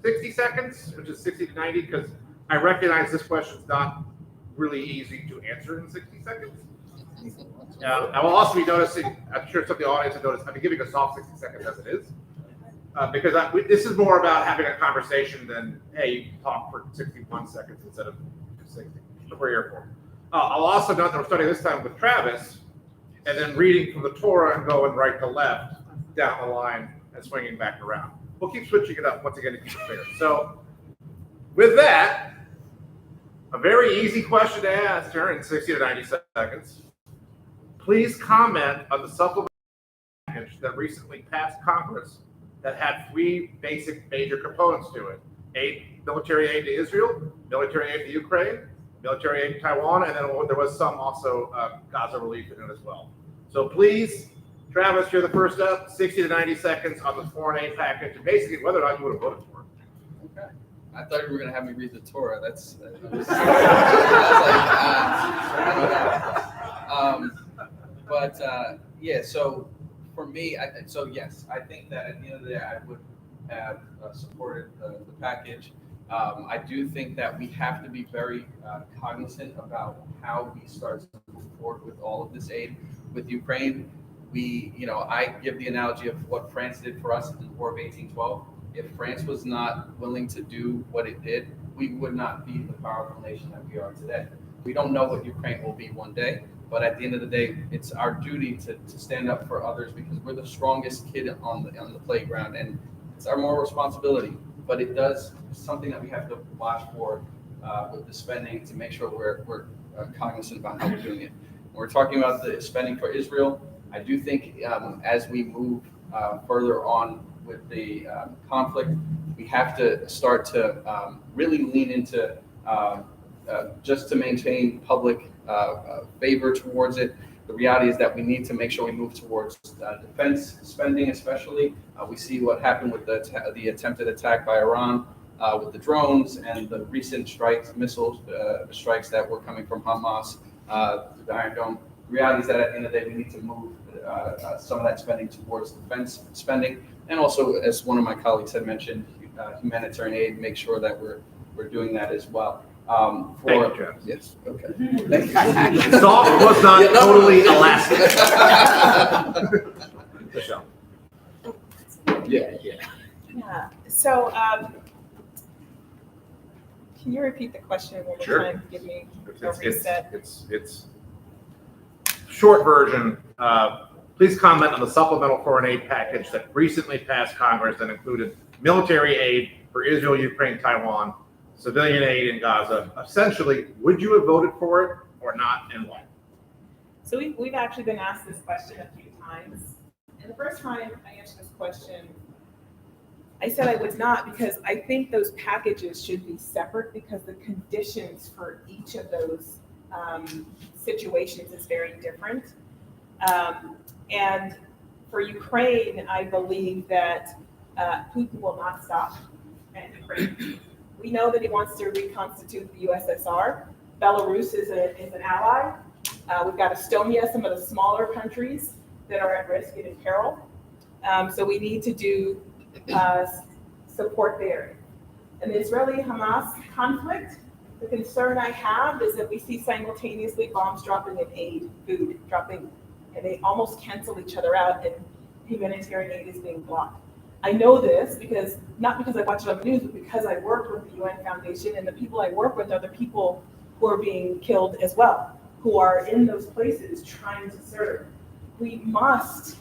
60 seconds, which is 60 to 90, because I recognize this question's not really easy to answer in 60 seconds. I will also be noticing, I'm sure some of the audience have noticed, I've been giving a soft 60 seconds as it is, because this is more about having a conversation than, hey, you can talk for 61 seconds instead of 60. That's what we're here for. I'll also note that we're studying this time with Travis, and then reading from the Torah and going right to left down the line and swinging back around. We'll keep switching it up once again to keep it fair. So with that, a very easy question to answer in 60 to 90 seconds. Please comment on the supplemental package that recently passed Congress that had 3 basic major components to it. Military aid to Israel, military aid to Ukraine, military aid to Taiwan, and then there was some also Gaza relief in it as well. So please, Travis, you're the first up, 60 to 90 seconds on the foreign aid package, and basically whether or not you would have voted for it. Okay. I thought you were going to have me read the Torah. That's yeah, so for me, yes, I think that at the end of the day, I would have supported the package. I do think that we have to be very cognizant about how we start to move forward with all of this aid with Ukraine. I give the analogy of what France did for us in the War of 1812. If France was not willing to do what it did, we would not be the powerful nation that we are today. We don't know what Ukraine will be one day, But at the end of the day, it's our duty to stand up for others because we're the strongest kid on the playground, and it's our moral responsibility. But it does something that we have to watch for with the spending to make sure we're cognizant about how we're doing it. When we're talking about the spending for Israel, I do think as we move further on with the conflict, we have to start to really lean into just to maintain public favor towards it. The reality is that we need to make sure we move towards defense spending, especially. We see what happened with the attempted attack by Iran with the drones and the recent missile strikes that were coming from Hamas, the Iron Dome. The reality is that at the end of the day, we need to move some of that spending towards defense spending. And also, as one of my colleagues had mentioned, humanitarian aid, make sure that we're doing that as well. Thank you, Jeff. Yes, okay. Thank you. Salt was not totally elastic. Michelle. Yeah. So, can you repeat the question one more Sure. time? Give me a reset. It's short version. Please comment on the supplemental foreign aid package that recently passed Congress that included military aid for Israel, Ukraine, Taiwan, civilian aid in Gaza. Essentially, would you have voted for it or not, and why? So we've actually been asked this question a few times. And the first time I answered this question, I said I would not because I think those packages should be separate because the conditions for each of those situations is very different. And for Ukraine, I believe that Putin will not stop at Ukraine. We know that he wants to reconstitute the USSR. Belarus is an ally. We've got Estonia, some of the smaller countries that are at risk and in peril. So we need to do support there. In the Israeli-Hamas conflict, the concern I have is that we see simultaneously bombs dropping in aid, food dropping, and they almost cancel each other out, and humanitarian aid is being blocked. I know this because, not because I watch it on the news, but because I work with the UN Foundation, and the people I work with are the people who are being killed as well, who are in those places trying to serve. We must,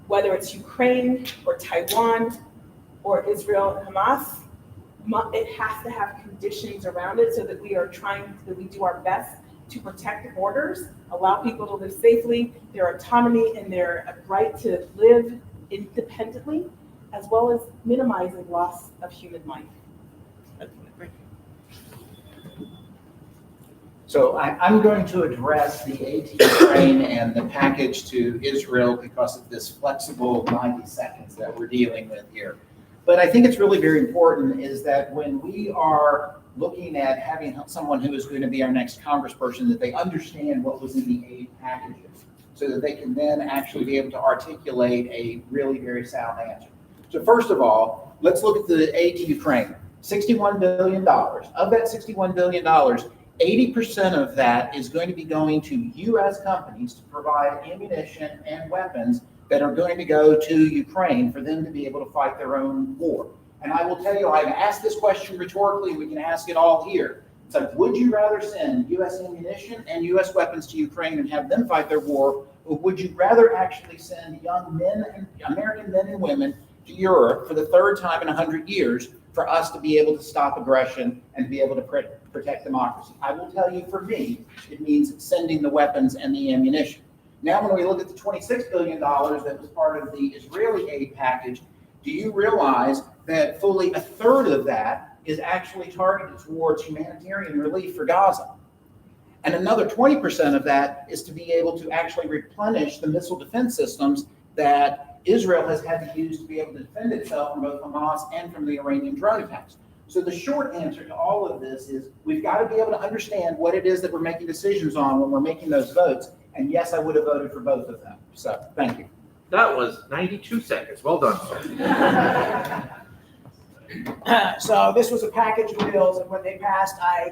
whether it's Ukraine or Taiwan or Israel and Hamas, it has to have conditions around it so that we do our best to protect the borders, allow people to live safely, their autonomy and their right to live independently, as well as minimizing loss of human life. So I'm going to address the aid to Ukraine and the package to Israel because of this flexible 90 seconds that we're dealing with here. But I think it's really very important is that when we are looking at having someone who is going to be our next congressperson, that they understand what was in the aid packages so that they can then actually be able to articulate a really very sound answer. So first of all, let's look at the aid to Ukraine. $61 billion. Of that $61 billion, 80% of that is going to be going to U.S. companies to provide ammunition and weapons that are going to go to Ukraine for them to be able to fight their own war. And I will tell you, I've asked this question rhetorically, we can ask it all here. It's like, would you rather send U.S. ammunition and U.S. weapons to Ukraine and have them fight their war, or would you rather actually send young men, American men and women, to Europe for the third time in 100 years for us to be able to stop aggression and to be able to protect democracy? I will tell you, for me, it means sending the weapons and the ammunition. Now, when we look at the $26 billion that was part of the Israeli aid package, do you realize that fully a third of that is actually targeted towards humanitarian relief for Gaza? And another 20% of that is to be able to actually replenish the missile defense systems that Israel has had to use to be able to defend itself from both Hamas and from the Iranian drone attacks. So the short answer to all of this is we've got to be able to understand what it is that we're making decisions on when we're making those votes. And yes, I would have voted for both of them. So thank you. That was 92 seconds. Well done, sir. So this was a package of bills, and when they passed, I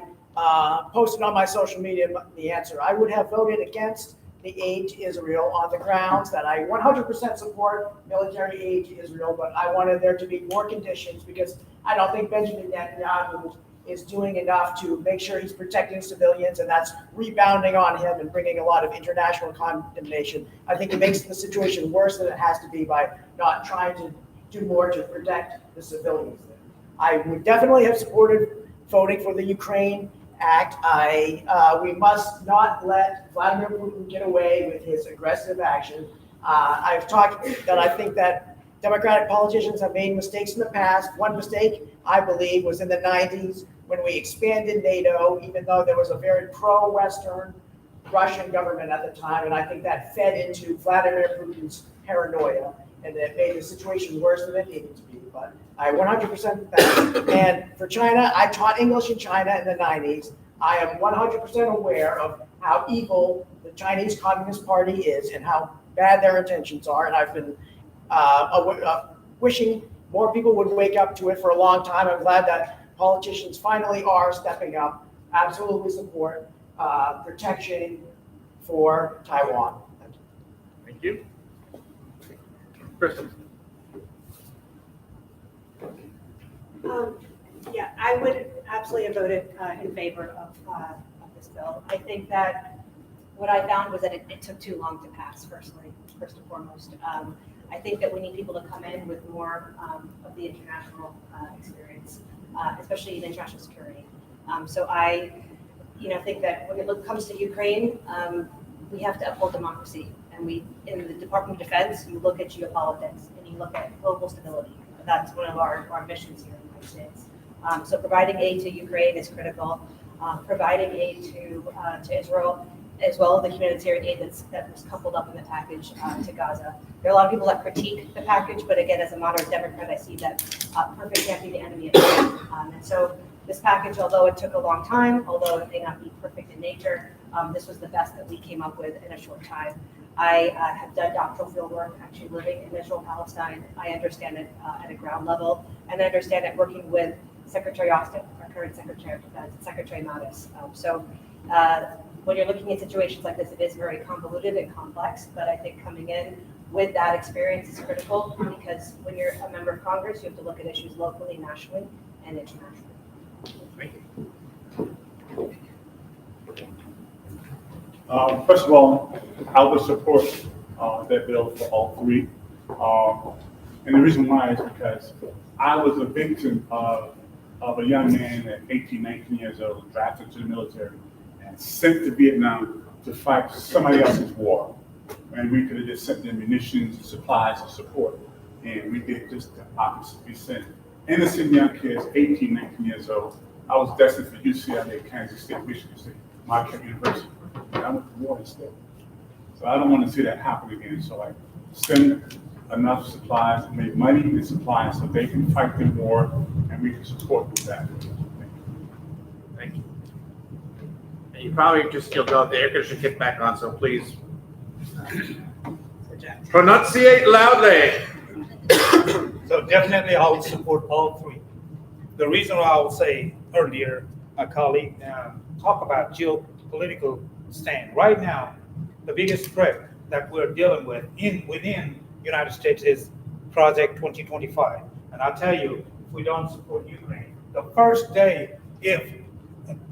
posted on my social media the answer. I would have voted against the aid to Israel on the grounds that I 100% support military aid to Israel, but I wanted there to be more conditions because I don't think Benjamin Netanyahu is doing enough to make sure he's protecting civilians, and that's rebounding on him and bringing a lot of international condemnation. I think it makes the situation worse than it has to be by not trying to do more to protect the civilians. I would definitely have supported voting for the Ukraine Act. We must not let Vladimir Putin get away with his aggressive action. I've talked that I think that Democratic politicians have made mistakes in the past. One mistake, I believe, was in the 90s when we expanded NATO, even though there was a very pro-Western Russian government at the time, and I think that fed into Vladimir Putin's paranoia, and it made the situation worse than it needed to be. But I 100% that. And for China, I taught English in China in the 90s. I am 100% aware of how evil the Chinese Communist Party is and how bad their intentions are, and I've been wishing more people would wake up to it for a long time. I'm glad that politicians finally are stepping up. Absolutely support protection for Taiwan. Thank you. Kristen. Yeah, I would absolutely have voted in favor of this bill. I think that what I found was that it took too long to pass, first and foremost. I think that we need people to come in with more of the international experience, especially in international security. So I, think that when it comes to Ukraine, we have to uphold democracy. And in the Department of Defense, you look at geopolitics and you look at global stability. That's one of our missions here in the United States. So providing aid to Ukraine is critical. Providing aid to Israel, as well as the humanitarian aid that was coupled up in the package to Gaza. There are a lot of people that critique the package, but again, as a moderate Democrat, I see that perfect can't be the enemy of good. And so this package, although it took a long time, although it may not be perfect in nature, this was the best that we came up with in a short time. I have done doctoral field work actually living in Israel, Palestine. I understand it at a ground level, and I understand it working with Secretary Austin, our current Secretary of Defense, Secretary Mattis. When you're looking at situations like this, it is very convoluted and complex, but I think coming in with that experience is critical because when you're a member of Congress, you have to look at issues locally, nationally, and internationally. Thank you. First of all, I would support that bill for all three. And the reason why is because I was a victim of a young man at 18, 19 years old, drafted to the military and sent to Vietnam to fight somebody else's war. And we could have just sent them munitions, supplies, and support. And we did just the opposite. We sent innocent young kids, 18, 19 years old. I was destined for UCLA, Kansas State, Michigan State, Marquette University. And I went to war instead. So I don't want to see that happen again. So I send enough supplies, make money and supplies so they can fight the war and we can support them back. Thank you. And you probably just still got the air conditioner kicked back on, so please pronunciate loudly. So definitely I will support all three. The reason why I will say earlier, my colleague talked about geopolitical stand. Right now, the biggest threat that we're dealing with within United States is Project 2025. And I'll tell you, if we don't support Ukraine, the first day if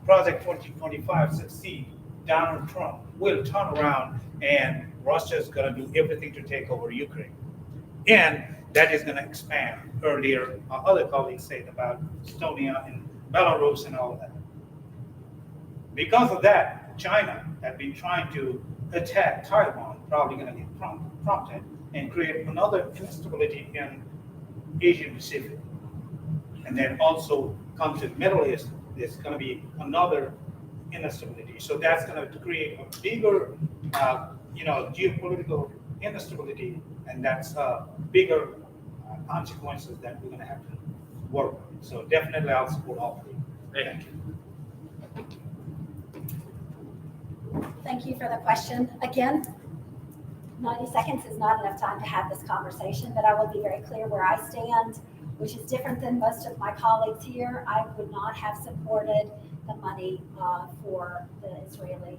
Project 2025 succeeds, Donald Trump will turn around and Russia is going to do everything to take over Ukraine. And that is going to expand. Earlier, our other colleagues said about Estonia and Belarus and all of that. Because of that, China has been trying to attack Taiwan, probably going to get prompted, and create another instability in Asian Pacific. And then also come to the Middle East, there's going to be another instability. So that's going to create a bigger, geopolitical instability, and that's bigger consequences that we're going to have to work with. So definitely I'll support all three. Thank you. Thank you for the question. Again, 90 seconds is not enough time to have this conversation, but I will be very clear where I stand, which is different than most of my colleagues here. I would not have supported the money for the Israeli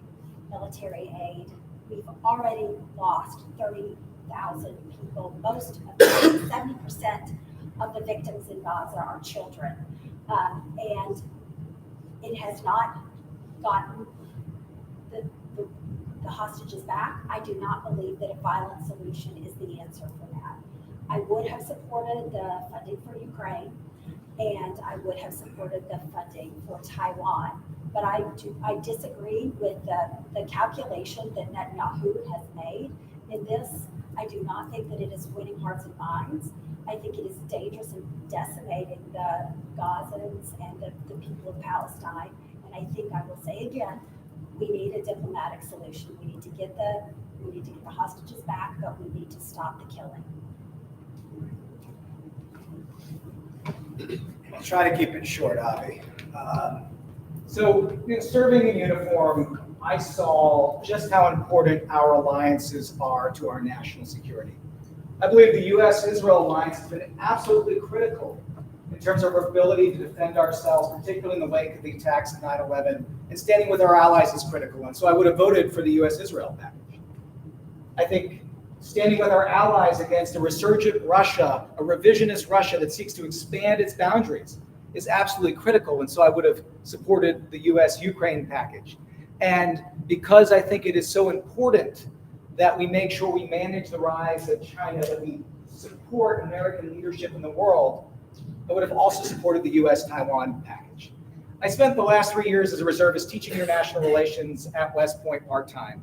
military aid. We've already lost 30,000 people. Most of them, 70% of the victims in Gaza are children. And It has not gotten the hostages back. I do not believe that a violent solution is the answer for that. I would have supported the funding for Ukraine, and I would have supported the funding for Taiwan. But I disagree with the calculation that Netanyahu has made in this. I do not think that it is winning hearts and minds. I think it is dangerous and decimating the Gazans and the people of Palestine. And I think I will say again, we need a diplomatic solution. We need to get the hostages back, but we need to stop the killing. I'll try to keep it short, Avi. So, serving in uniform, I saw just how important our alliances are to our national security. I believe the U.S.-Israel alliance has been absolutely critical in terms of our ability to defend ourselves, particularly in the wake of the attacks of 9/11, and standing with our allies is critical. And so I would have voted for the U.S.-Israel package. I think standing with our allies against a resurgent Russia, a revisionist Russia that seeks to expand its boundaries, is absolutely critical. And so I would have supported the U.S.-Ukraine package. And because I think it is so important that we make sure we manage the rise of China, that we support American leadership in the world, I would have also supported the U.S.-Taiwan package. I spent the last 3 years as a reservist teaching international relations at West Point part-time.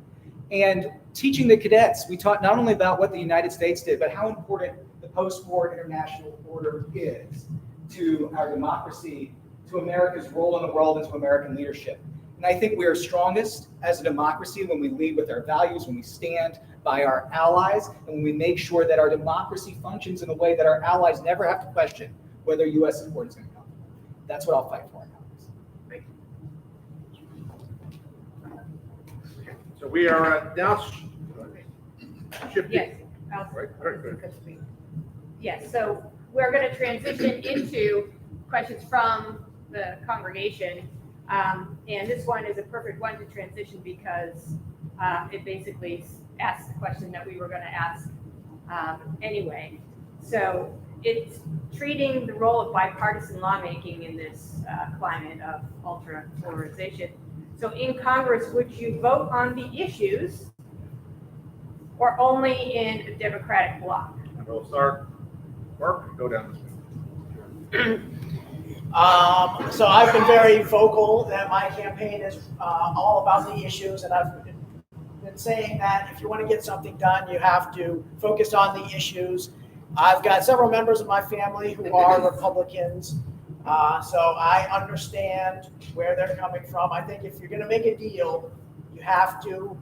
And teaching the cadets, we taught not only about what the United States did, but how important the post-war international order is to our democracy, to America's role in the world, and to American leadership. And I think we are strongest as a democracy when we lead with our values, when we stand by our allies, and when we make sure that our democracy functions in a way that our allies never have to question whether U.S. support is going to come. That's what I'll fight for in Congress. Thank you. So we are now shifting. Yes. Yes, so we're going to transition into questions from the congregation. And this one is a perfect one to transition because it basically asks the question that we were going to ask anyway. So it's treating the role of bipartisan lawmaking in this climate of ultra polarization. So in Congress, would you vote on the issues or only in a Democratic bloc? And we'll start, Mark, and go down this way. So I've been very vocal that my campaign is all about the issues, and I've been saying that if you want to get something done, you have to focus on the issues. I've got several members of my family who are Republicans, so I understand where they're coming from. I think if you're going to make a deal, you have to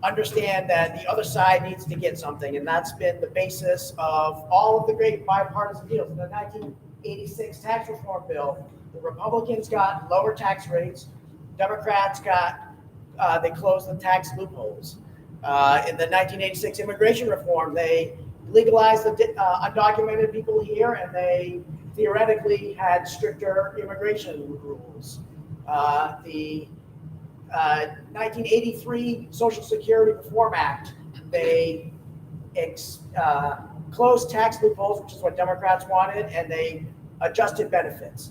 understand that the other side needs to get something, and that's been the basis of all of the great bipartisan deals. In the 1986 tax reform bill, the Republicans got lower tax rates. Democrats they closed the tax loopholes. In the 1986 immigration reform, they legalized the undocumented people here, and they theoretically had stricter immigration rules. The 1983 Social Security Reform Act, they closed tax loopholes, which is what Democrats wanted, and they adjusted benefits.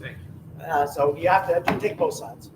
So you have to take both sides.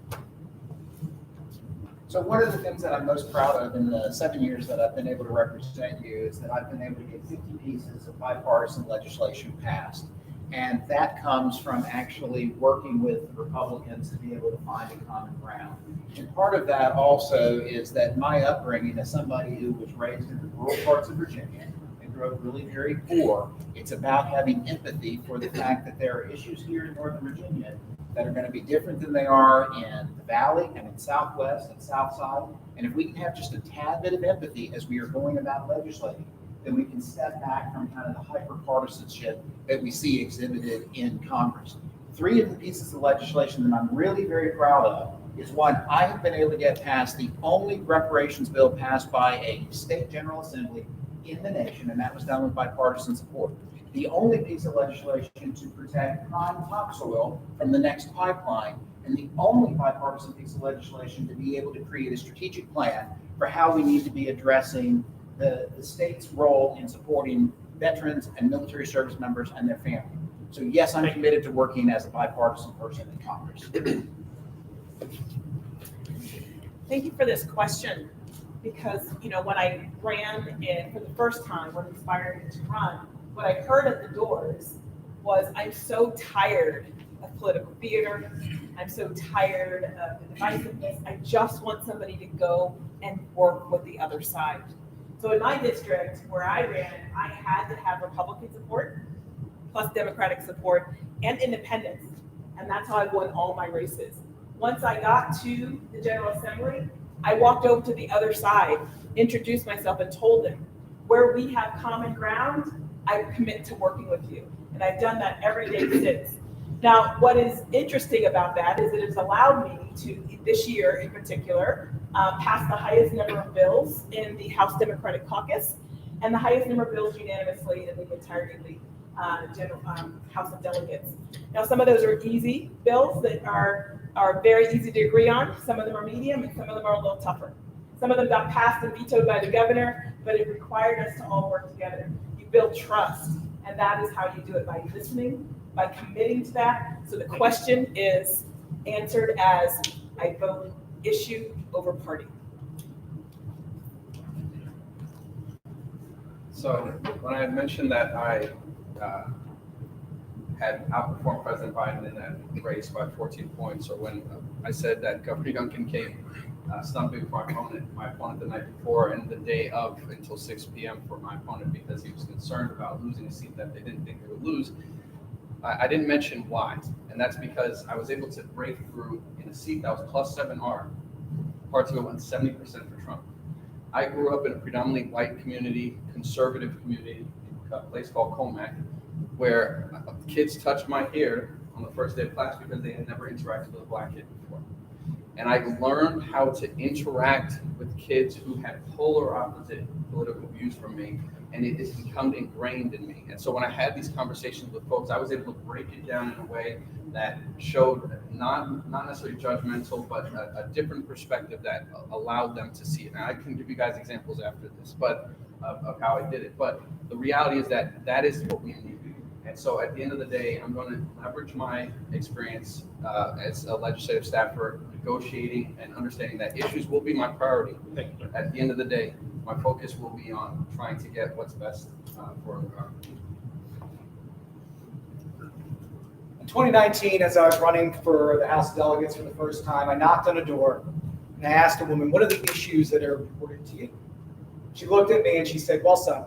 So one of the things that I'm most proud of in the 7 years that I've been able to represent you is that I've been able to get 50 pieces of bipartisan legislation passed. And that comes from actually working with the Republicans to be able to find a common ground. And part of that also is that my upbringing as somebody who was raised in the rural parts of Virginia and grew up really very poor, it's about having empathy for the fact that there are issues here in Northern Virginia that are going to be different than they are in the Valley and in Southwest and Southside. And if we can have just a tad bit of empathy as we are going about legislating, then we can step back from kind of the hyper-partisanship that we see exhibited in Congress. 3 of the pieces of legislation that I'm really very proud of is one, I have been able to get passed the only reparations bill passed by a state general assembly in the nation, and that was done with bipartisan support. The only piece of legislation to protect prime topsoil from the next pipeline, and the only bipartisan piece of legislation to be able to create a strategic plan for how we need to be addressing the state's role in supporting veterans and military service members and their family. So yes, I'm committed to working as a bipartisan person in Congress. Thank you for this question, because, when I ran in for the first time, what inspired me to run, what I heard at the doors was, I'm so tired of political theater. I'm so tired of the divisiveness. I just want somebody to go and work with the other side. So in my district where I ran, I had to have Republican support, plus Democratic support, and independents. And that's how I won all my races. Once I got to the General Assembly, I walked over to the other side, introduced myself, and told them, where we have common ground, I commit to working with you. And I've done that every day since. Now, what is interesting about that is it has allowed me to, this year in particular, pass the highest number of bills in the House Democratic Caucus and the highest number of bills unanimously in the entirety of the House of Delegates. Now, some of those are easy bills that are very easy to agree on. Some of them are medium, and some of them are a little tougher. Some of them got passed and vetoed by the governor, but it required us to all work together. You build trust, and that is how you do it, by listening, by committing to that. So the question is answered as, I vote issue over party. So when I had mentioned that I had outperformed President Biden in that race by 14 points, or when I said that Governor Youngkin came stumping for my opponent the night before and the day of until 6 p.m. for my opponent because he was concerned about losing a seat that they didn't think they would lose, I didn't mention why. And that's because I was able to break through in a seat that was plus 7R. Party went 70% for Trump. I grew up in a predominantly white community, conservative community, a place called Comac, where kids touched my hair on the first day of class because they had never interacted with a black kid before. And I learned how to interact with kids who had polar opposite political views from me, and it has become ingrained in me. And so when I had these conversations with folks, I was able to break it down in a way that showed not necessarily judgmental, but a different perspective that allowed them to see it. And I can give you guys examples after this, but of how I did it. But the reality is that is what we need. And so at the end of the day, I'm going to leverage my experience as a legislative staffer, negotiating and understanding that issues will be my priority. At the end of the day, my focus will be on trying to get what's best for our community. In 2019, as I was running for the House of Delegates for the first time, I knocked on a door and I asked a woman, what are the issues that are important to you? She looked at me and she said, well, son,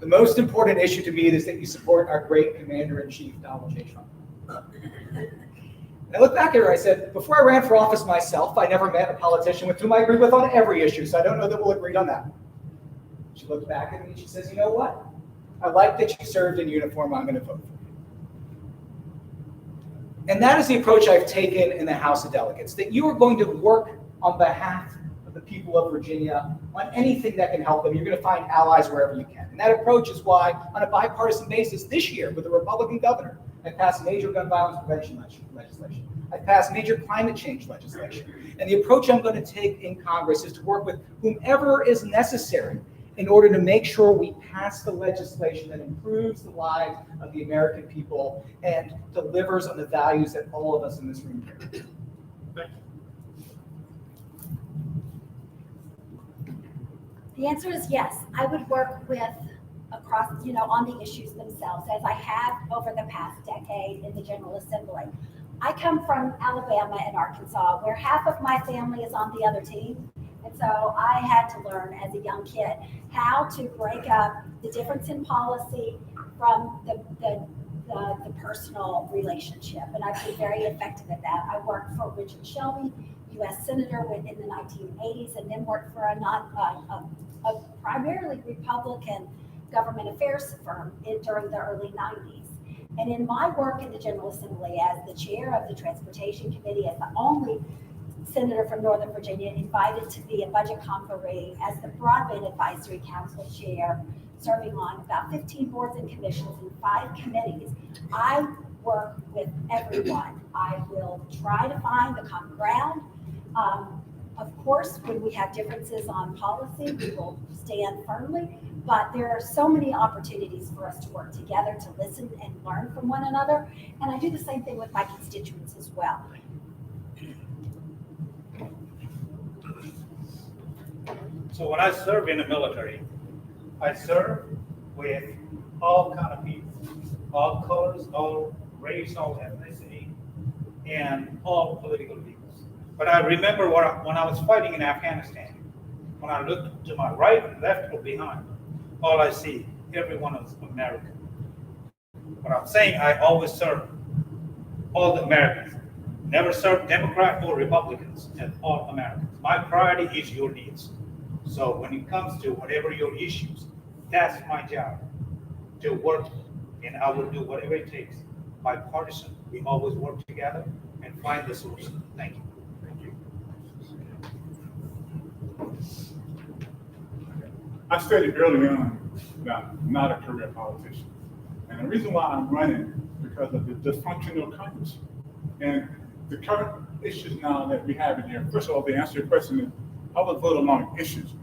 the most important issue to me is that you support our great Commander-in-Chief, Donald J. Trump. And I looked back at her, I said, before I ran for office myself, I never met a politician with whom I agreed with on every issue, so I don't know that we'll agree on that. She looked back at me and she says, you know what? I like that you served in uniform, I'm going to vote for you. And that is the approach I've taken in the House of Delegates, that you are going to work on behalf of the people of Virginia on anything that can help them. You're going to find allies wherever you can. And that approach is why, on a bipartisan basis this year with a Republican governor, I passed major gun violence prevention legislation. I passed major climate change legislation. And the approach I'm going to take in Congress is to work with whomever is necessary in order to make sure we pass the legislation that improves the lives of the American people and delivers on the values that all of us in this room care. The answer is yes. I would work with across, on the issues themselves, as I have over the past decade in the General Assembly. I come from Alabama and Arkansas, where half of my family is on the other team. And so I had to learn as a young kid how to break up the difference in policy from the personal relationship. And I've been very effective at that. I worked for Richard Shelby, U.S. Senator in the 1980s, and then worked for a primarily Republican government affairs firm during the early 90s. And in my work in the General Assembly as the chair of the Transportation Committee, as the only senator from Northern Virginia invited to be a budget conferee, as the Broadband Advisory Council chair, serving on about 15 boards and commissions and 5 committees, I work with everyone. I will try to find the common ground. Of course, when we have differences on policy, we will stand firmly, but there are so many opportunities for us to work together, to listen and learn from one another. And I do the same thing with my constituents as well. So when I serve in the military, I serve with all kind of people, all colors, all race, all ethnicity, and all political views. But I remember when I was fighting in Afghanistan, when I looked to my right, left, or behind, all I see, everyone is American. But I'm saying I always serve all the Americans. Never serve Democrat or Republicans, and all Americans. My priority is your needs. So when it comes to whatever your issues, that's my job, to work, and I will do whatever it takes. Bipartisan, we always work together and find the solution. Thank you. Thank you. I stated early on that I'm not a career politician. And the reason why I'm running is because of the dysfunctional Congress. And the current issues now that we have in here, first of all, to answer your question, is I would vote along issues.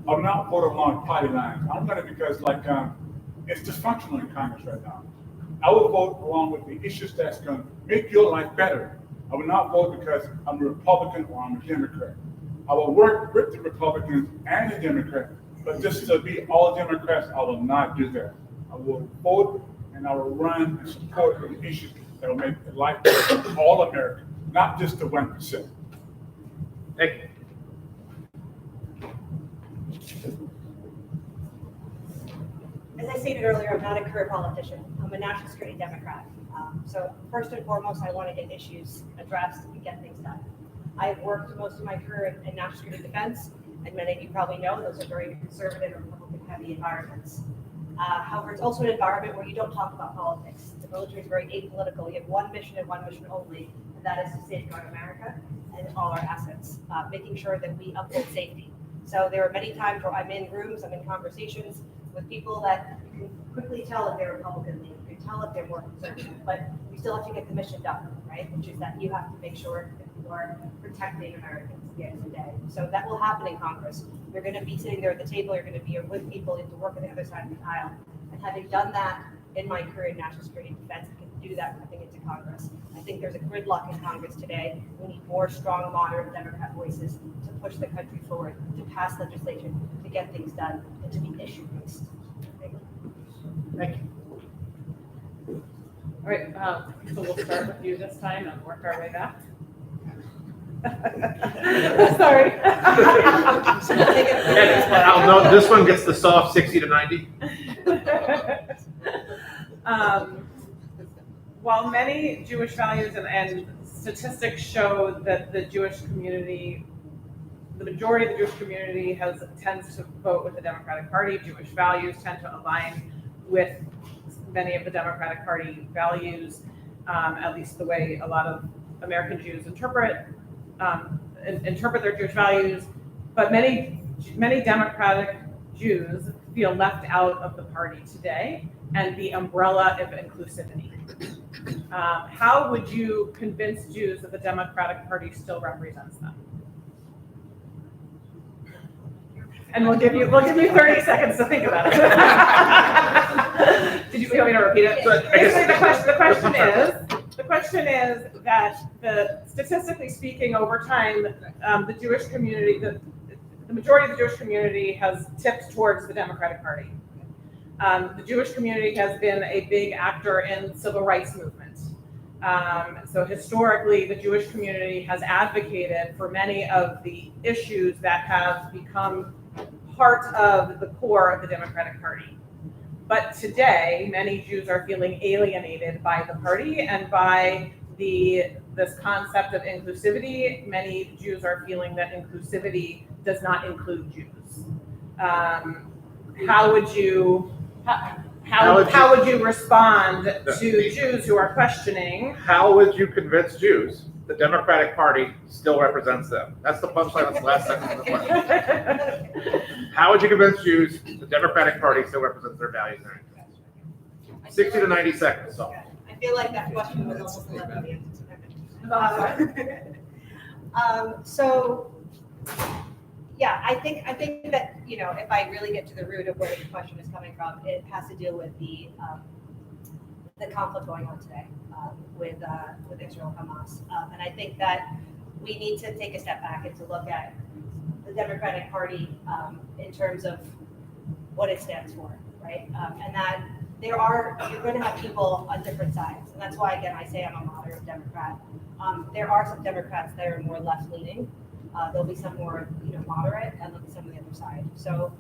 I would not vote along party lines. I'm running because it's dysfunctional in Congress right now. I will vote along with the issues that's going to make your life better. I will not vote because I'm a Republican or I'm a Democrat. I will work with the Republicans and the Democrats, but just to be all Democrats, I will not do that. I will vote and I will run and support the issues that will make life better for all Americans, not just the 1%. Thank you. As I stated earlier, I'm not a career politician. I'm a national security Democrat. So first and foremost, I want to get issues addressed and get things done. I've worked most of my career in national security defense, and many of you probably know those are very conservative and Republican-heavy environments. However, it's also an environment where you don't talk about politics. The military is very apolitical. You have one mission and one mission only, and that is to safeguard America and all our assets, making sure that we uphold safety. So there are many times where I'm in rooms, I'm in conversations with people that you can quickly tell if they're Republican, you can tell if they're more conservative, but we still have to get the mission done, right? Which is that you have to make sure that you are protecting Americans at the end of the day. So that will happen in Congress. You're going to be sitting there at the table, you're going to be with people, you have to work on the other side of the aisle. And having done that in my career in national security and defense, I can do that coming into Congress. I think there's a gridlock in Congress today. We need more strong, modern Democrat voices to push the country forward, to pass legislation, to get things done, and to be issue-based. Thank you. All right, so we'll start with you this time and work our way back. Sorry. I'll note this one gets the soft 60 to 90. While many Jewish values and statistics show that the Jewish community, the majority of the Jewish community tends to vote with the Democratic Party, Jewish values tend to align with many of the Democratic Party values, at least the way a lot of American Jews interpret their Jewish values, but many Democratic Jews feel left out of the party today and the umbrella of inclusivity. How would you convince Jews that the Democratic Party still represents them? And we'll give you 30 seconds to think about it. Did you want me to repeat it? Basically, the question is that statistically speaking, over time, the Jewish community, the majority of the Jewish community has tipped towards the Democratic Party. The Jewish community has been a big actor in civil rights movement. So historically, the Jewish community has advocated for many of the issues that have become part of the core of the Democratic Party. But today, many Jews are feeling alienated by the party and by this concept of inclusivity. Many Jews are feeling that inclusivity does not include Jews. How would you respond to Jews who are questioning? How would you convince Jews the Democratic Party still represents them? That's the punchline. That's the last sentence of the question. How would you convince Jews the Democratic Party still represents their values? 60 to 90 seconds. So. I feel like that question was almost 11 minutes. So, yeah, I think that, if I really get to the root of where the question is coming from, it has to deal with the conflict going on today with Israel and Hamas. And I think that we need to take a step back and to look at the Democratic Party in terms of what it stands for, right? And that you're going to have people on different sides. And that's why, again, I say I'm a moderate Democrat. There are some Democrats that are more left-leaning. There'll be some more, moderate, and there'll be some on the other side. So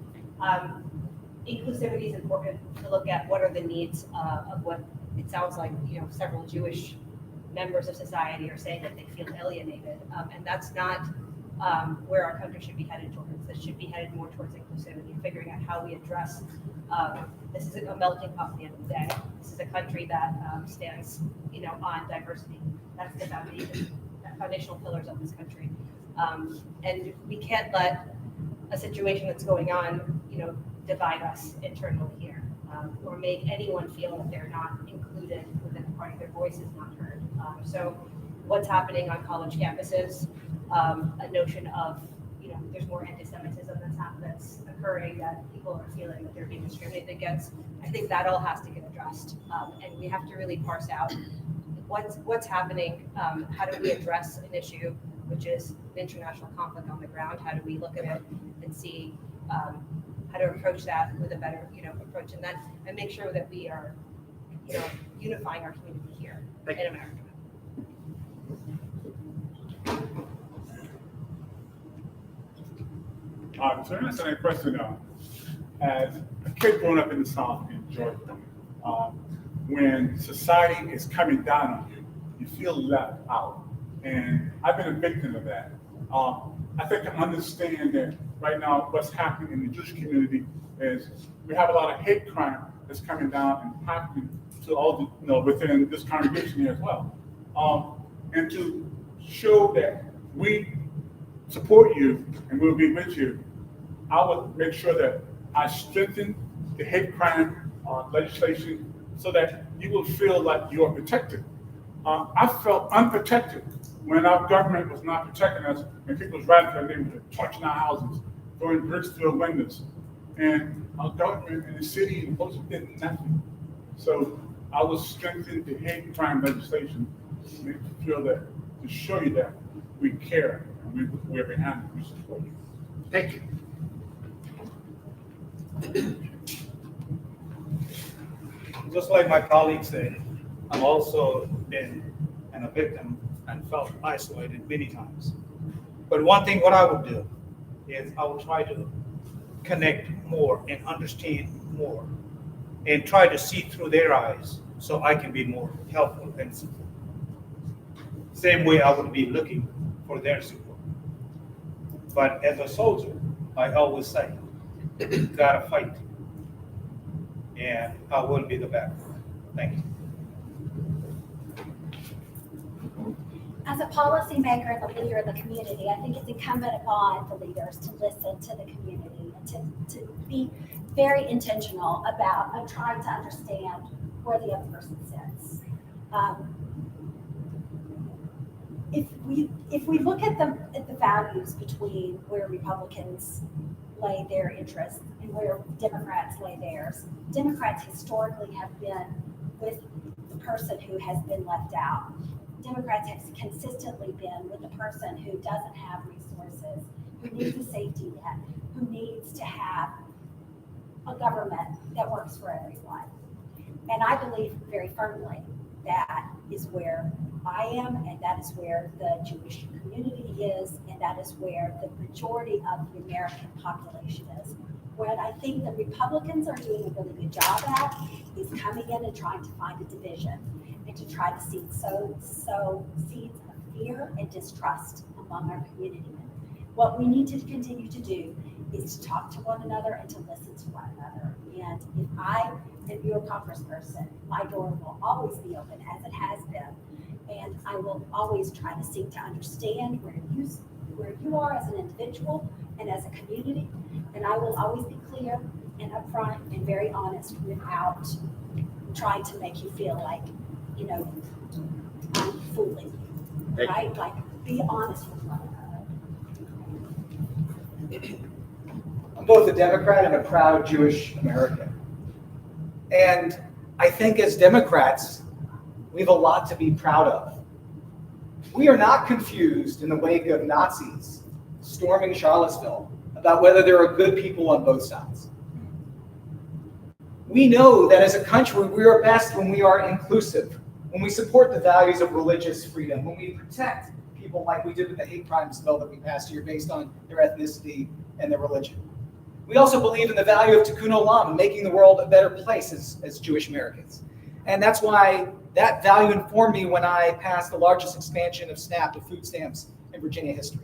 inclusivity is important to look at what are the needs of what it sounds like, several Jewish members of society are saying that they feel alienated. And that's not where our country should be headed towards. It should be headed more towards inclusivity, figuring out how we address, this is a melting pot at the end of the day. This is a country that stands, on diversity. That's the foundational pillars of this country. And we can't let a situation that's going on, divide us internally here, or make anyone feel that they're not included within the party, their voice is not heard. So what's happening on college campuses, a notion of, there's more anti-Semitism that's occurring, that people are feeling that they're being discriminated against. I think that all has to get addressed. And we have to really parse out what's happening, how do we address an issue, which is an international conflict on the ground, how do we look at it and see how to approach that with a better, approach and make sure that we are, unifying our community here in America. To answer that question, as a kid growing up in the South in Georgia, when society is coming down on you, you feel left out. And I've been a victim of that. I think to understand that right now what's happening in the Jewish community is we have a lot of hate crime that's coming down and happening to all the, within this congregation here as well. And to show that we support you and we'll be with you, I would make sure that I strengthen the hate crime legislation so that you will feel like you are protected. I felt unprotected when our government was not protecting us and people was riding their neighborhood, torching our houses, throwing bricks through the windows. And our government and the city and police did nothing. So I will strengthen the hate crime legislation to make you feel that, to show you that we care and we're behind you, we support you. Thank you. Just like my colleague said, I've also been a victim and felt isolated many times. But one thing what I would do is I would try to connect more and understand more and try to see through their eyes so I can be more helpful and support. Same way I would be looking for their support. But as a soldier, I always say, you gotta fight. And I will be the backup. Thank you. As a policymaker and the leader of the community, I think it's incumbent upon the leaders to listen to the community and to be very intentional about trying to understand where the other person sits. If we look at the values between where Republicans lay their interests and where Democrats lay theirs, Democrats historically have been with the person who has been left out. Democrats have consistently been with the person who doesn't have resources, who needs a safety net, who needs to have a government that works for everyone. And I believe very firmly that is where I am, and that is where the Jewish community is, and that is where the majority of the American population is. What I think the Republicans are doing a really good job at is coming in and trying to find a division and to try to sow seeds of fear and distrust among our community. What we need to continue to do is to talk to one another and to listen to one another. And if I am your congressperson, my door will always be open, as it has been. And I will always try to seek to understand where you are as an individual and as a community. And I will always be clear and upfront and very honest without trying to make you feel like, I'm fooling you, right? Like, be honest with one another. I'm both a Democrat and a proud Jewish American. And I think as Democrats, we have a lot to be proud of. We are not confused in the wake of Nazis storming Charlottesville about whether there are good people on both sides. We know that as a country, we are best when we are inclusive, when we support the values of religious freedom, when we protect people like we did with the hate crimes bill that we passed here based on their ethnicity and their religion. We also believe in the value of Tikkun Olam and making the world a better place as Jewish Americans. And that's why that value informed me when I passed the largest expansion of SNAP, of food stamps, in Virginia history.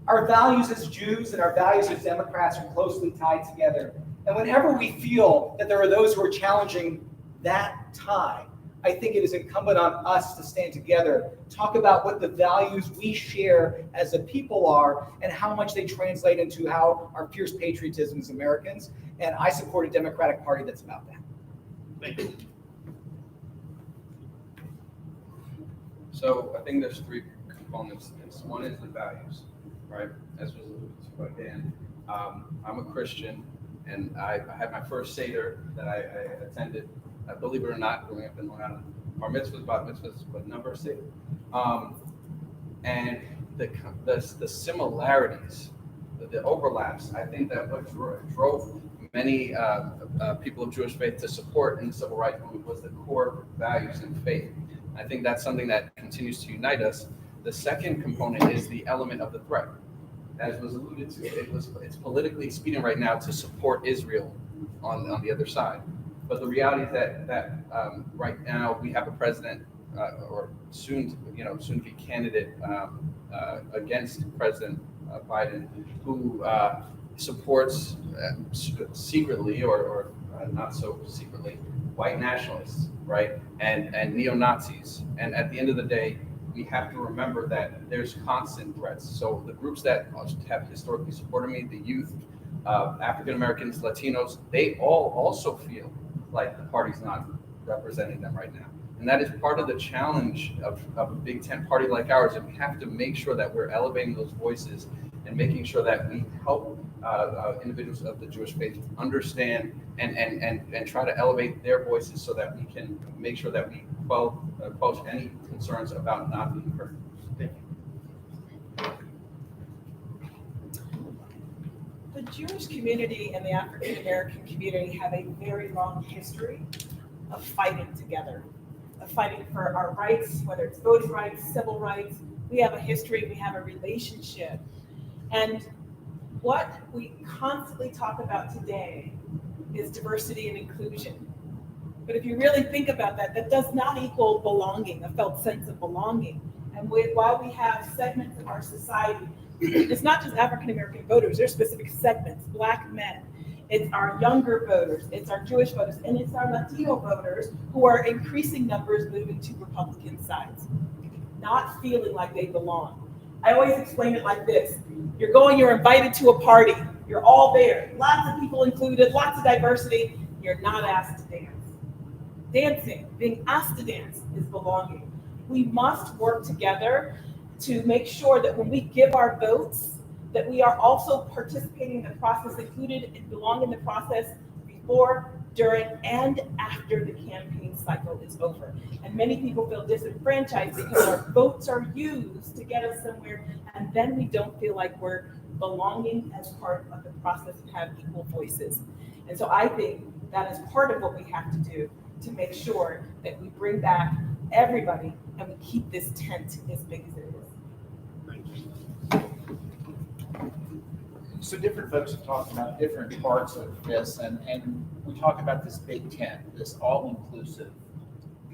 Our values as Jews and our values as Democrats are closely tied together. And whenever we feel that there are those who are challenging that tie, I think it is incumbent on us to stand together, talk about what the values we share as a people are and how much they translate into how our fierce patriotism as Americans. And I support a Democratic Party that's about that. Thank you. So I think there's three components to this. One is the values, right? As was alluded to by Dan. I'm a Christian, and I had my first Seder that I attended. Believe it or not, growing up in Long Island, bar mitzvahs, bat mitzvahs, but number Seder. And the similarities, the overlaps, I think that what drove many people of Jewish faith to support in the civil rights movement was the core values and faith. I think that's something that continues to unite us. The second component is the element of the threat. As was alluded to, it's politically expedient right now to support Israel on the other side. But the reality is that right now we have a president or soon to be candidate against President Biden who supports secretly or not so secretly white nationalists, right, and neo-Nazis. And at the end of the day, we have to remember that there's constant threats. So the groups that have historically supported me, the youth, African Americans, Latinos, they all also feel like the party's not representing them right now. And that is part of the challenge of a Big Tent party like ours. And we have to make sure that we're elevating those voices and making sure that we help individuals of the Jewish faith understand and try to elevate their voices so that we can make sure that we quell any concerns about not being heard. Thank you. The Jewish community and the African American community have a very long history of fighting together, of fighting for our rights, whether it's voting rights, civil rights. We have a history, we have a relationship. And what we constantly talk about today is diversity and inclusion. But if you really think about that, that does not equal belonging, a felt sense of belonging. And while we have segments of our society, it's not just African American voters, there's specific segments, Black men, it's our younger voters, it's our Jewish voters, and it's our Latino voters who are increasing numbers moving to Republican sides, not feeling like they belong. I always explain it like this. You're invited to a party, you're all there, lots of people included, lots of diversity, you're not asked to dance. Dancing, being asked to dance is belonging. We must work together to make sure that when we give our votes, that we are also participating in the process, included and belong in the process before, during, and after the campaign cycle is over. And many people feel disenfranchised because our votes are used to get us somewhere, and then we don't feel like we're belonging as part of the process and have equal voices. And so I think that is part of what we have to do to make sure that we bring back everybody and we keep this tent as big as it is. So different folks have talked about different parts of this, and we talk about this big tent, this all-inclusive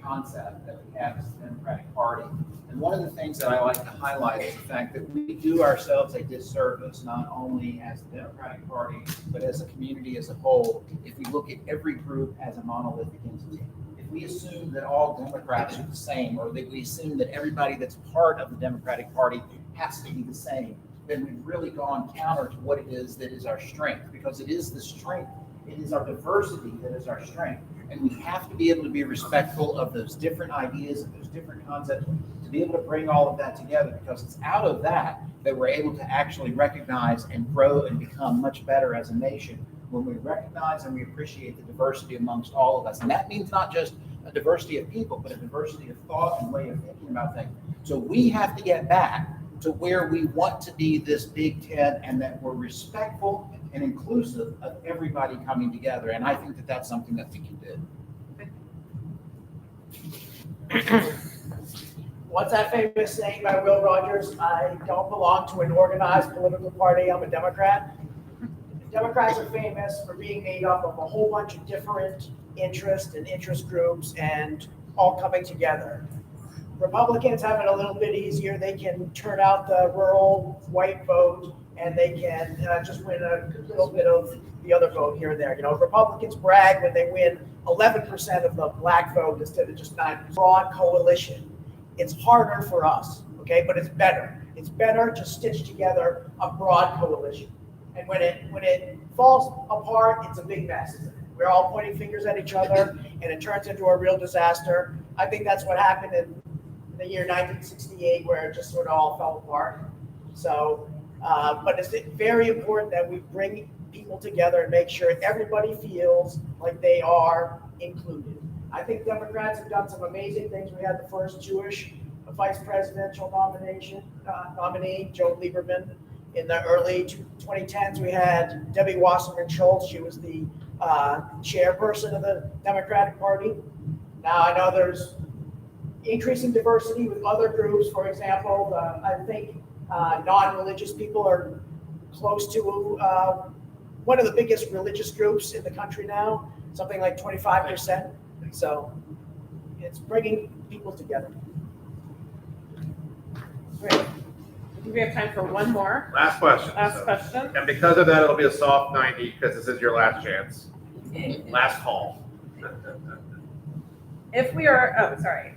concept that we have as the Democratic Party. And one of the things that I like to highlight is the fact that we do ourselves a disservice, not only as the Democratic Party, but as a community as a whole, if we look at every group as a monolithic entity. If we assume that all Democrats are the same, or that we assume that everybody that's part of the Democratic Party has to be the same, then we've really gone counter to what it is that is our strength, because it is the strength, it is our diversity that is our strength. And we have to be able to be respectful of those different ideas and those different concepts to be able to bring all of that together, because it's out of that that we're able to actually recognize and grow and become much better as a nation, when we recognize and we appreciate the diversity amongst all of us. And that means not just a diversity of people, but a diversity of thought and way of thinking about things. So we have to get back to where we want to be this Big Ten and that we're respectful and inclusive of everybody coming together. And I think that that's something that we can do. What's that famous saying by Will Rogers? I don't belong to an organized political party. I'm a Democrat. Democrats are famous for being made up of a whole bunch of different interests and interest groups and all coming together. Republicans have it a little bit easier. They can turn out the rural white vote and they can just win a little bit of the other vote here and there. You know, Republicans brag when they win 11% of the black vote instead of just 9%. Broad coalition. It's harder for us, okay, but it's better. It's better to stitch together a broad coalition. And when it falls apart, it's a big mess. We're all pointing fingers at each other, and it turns into a real disaster. I think that's what happened in the year 1968, where it just sort of all fell apart. So, but it's very important that we bring people together and make sure everybody feels like they are included. I think Democrats have done some amazing things. We had the first Jewish vice presidential nominee, Joe Lieberman. In the early 2010s, we had Debbie Wasserman Schultz. She was the chairperson of the Democratic Party. Now I know there's increasing diversity with other groups. For example, I think non-religious people are close to one of the biggest religious groups in the country now, something like 25%. So it's bringing people together. Great. We have time for one more. Last question. Last question. And because of that, it'll be a soft 90 because this is your last chance. Last call.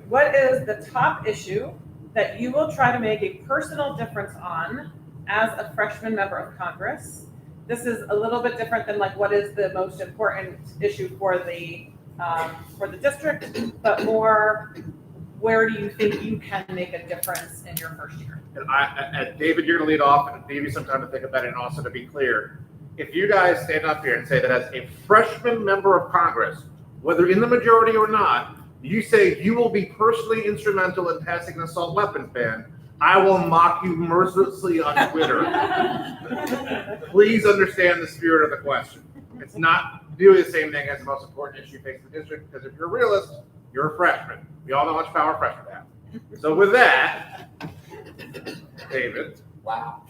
What is the top issue that you will try to make a personal difference on as a freshman member of Congress? This is a little bit different than like what is the most important issue for the district, but more where do you think you can make a difference in your first year? And David, you're going to lead off and give you some time to think about it. And also to be clear, if you guys stand up here and say that as a freshman member of Congress, whether in the majority or not, you say you will be personally instrumental in passing an assault weapons ban, I will mock you mercilessly on Twitter. Please understand the spirit of the question. It's not doing the same thing as the most important issue facing the district, because if you're a realist, you're a freshman. We all know how much power freshmen have. So with that, David. Wow.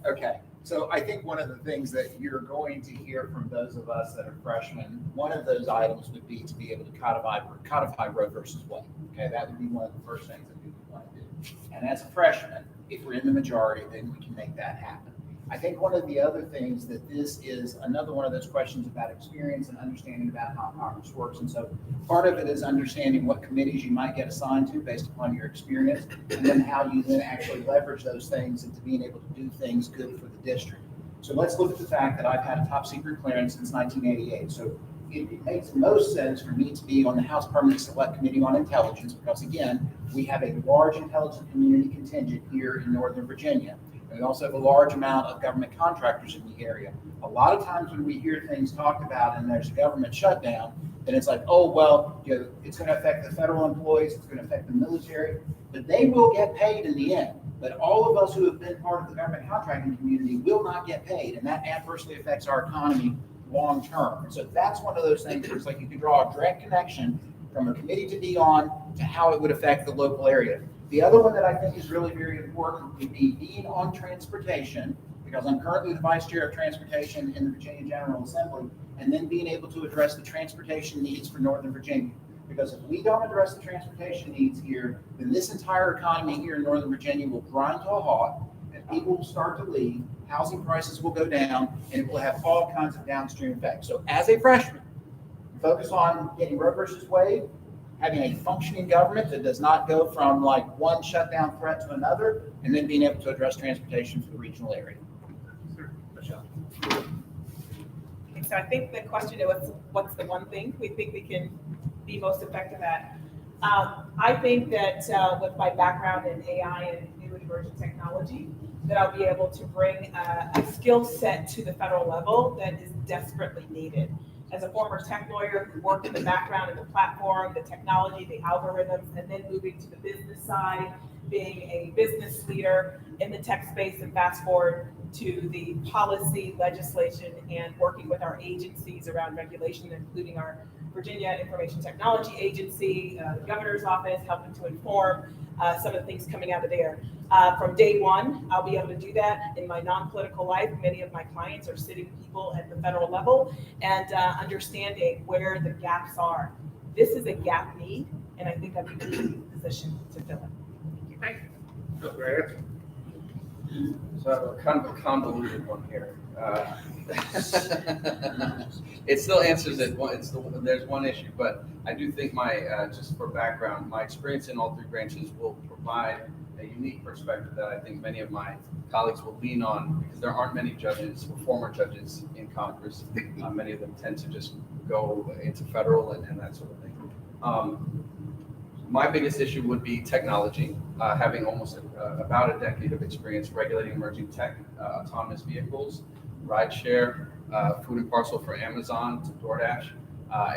Okay, so I think one of the things that you're going to hear from those of us that are freshmen, one of those items would be to be able to codify Roe versus Wade. Okay, that would be one of the first things that we would want to do. And as a freshman, if we're in the majority, then we can make that happen. I think one of the other things that this is another one of those questions about experience and understanding about how Congress works. And so part of it is understanding what committees you might get assigned to based upon your experience, and then how you then actually leverage those things into being able to do things good for the district. So let's look at the fact that I've had a top secret clearance since 1988. So it makes most sense for me to be on the House Permanent Select Committee on Intelligence because, again, we have a large intelligence community contingent here in Northern Virginia. We also have a large amount of government contractors in the area. A lot of times when we hear things talked about and there's a government shutdown, then it's like, oh, well, you know, it's going to affect the federal employees, it's going to affect the military, but they will get paid in the end. But all of us who have been part of the government contracting community will not get paid, and that adversely affects our economy long term. And so that's one of those things where it's like you can draw a direct connection from a committee to be on to how it would affect the local area. The other one that I think is really very important would be being on transportation, because I'm currently the vice chair of transportation in the Virginia General Assembly, and then being able to address the transportation needs for Northern Virginia. Because if we don't address the transportation needs here, then this entire economy here in Northern Virginia will grind to a halt, and people will start to leave, housing prices will go down, and it will have all kinds of downstream effects. So as a freshman, focus on getting Roe versus Wade, having a functioning government that does not go from like one shutdown threat to another, and then being able to address transportation for the regional area. Michelle. Okay, so I think the question is, what's the one thing we think we can be most effective at? I think that with my background in AI and new and emerging technology, that I'll be able to bring a skill set to the federal level that is desperately needed. as a former tech lawyer who worked in the background of the platform, the technology, the algorithms, and then moving to the business side, being a business leader in the tech space, and fast forward to the policy, legislation, and working with our agencies around regulation, including our Virginia Information Technology Agency, the governor's office, helping to inform some of the things coming out of there. From day one, I'll be able to do that in my non-political life. Many of my clients are sitting people at the federal level and understanding where the gaps are. This is a gap need, and I think I'm in a position to fill it. Thank you. Great. So I have a kind of a convoluted one here. It still answers it. There's one issue, but I do think just for background, my experience in all three branches will provide a unique perspective that I think many of my colleagues will lean on, because there aren't many judges or former judges in Congress. Many of them tend to just go into federal and that sort of thing. My biggest issue would be technology, having almost about a decade of experience regulating emerging tech, autonomous vehicles, rideshare, food and parcel for Amazon to DoorDash,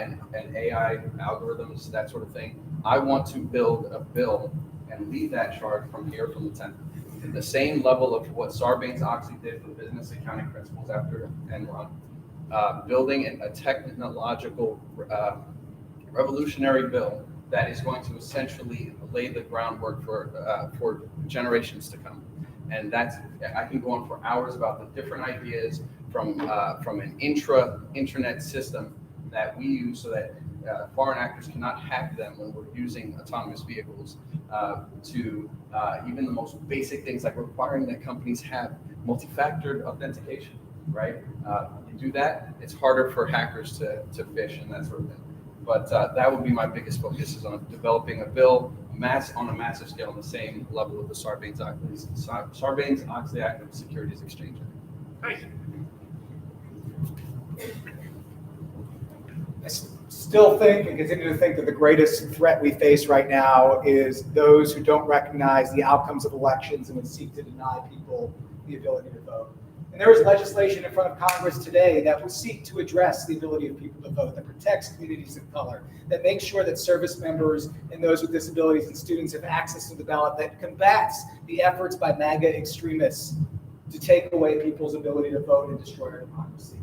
and AI algorithms, that sort of thing. I want to build a bill and lead that charge from here, from the 10th. In the same level of what Sarbanes-Oxley did for business accounting principles after Enron, building a technological revolutionary bill that is going to essentially lay the groundwork for generations to come. And I can go on for hours about the different ideas from an intranet system that we use so that foreign actors cannot hack them when we're using autonomous vehicles, to even the most basic things like requiring that companies have multi-factored authentication, right? You do that, it's harder for hackers to phish and that sort of thing. But that would be my biggest focus, is on developing a bill on a massive scale on the same level of the Sarbanes-Oxley Act of Securities Exchange. Nice. I still think and continue to think that the greatest threat we face right now is those who don't recognize the outcomes of elections and would seek to deny people the ability to vote. And there is legislation in front of Congress today that will seek to address the ability of people to vote, that protects communities of color, that makes sure that service members and those with disabilities and students have access to the ballot, that combats the efforts by MAGA extremists to take away people's ability to vote and destroy our democracy.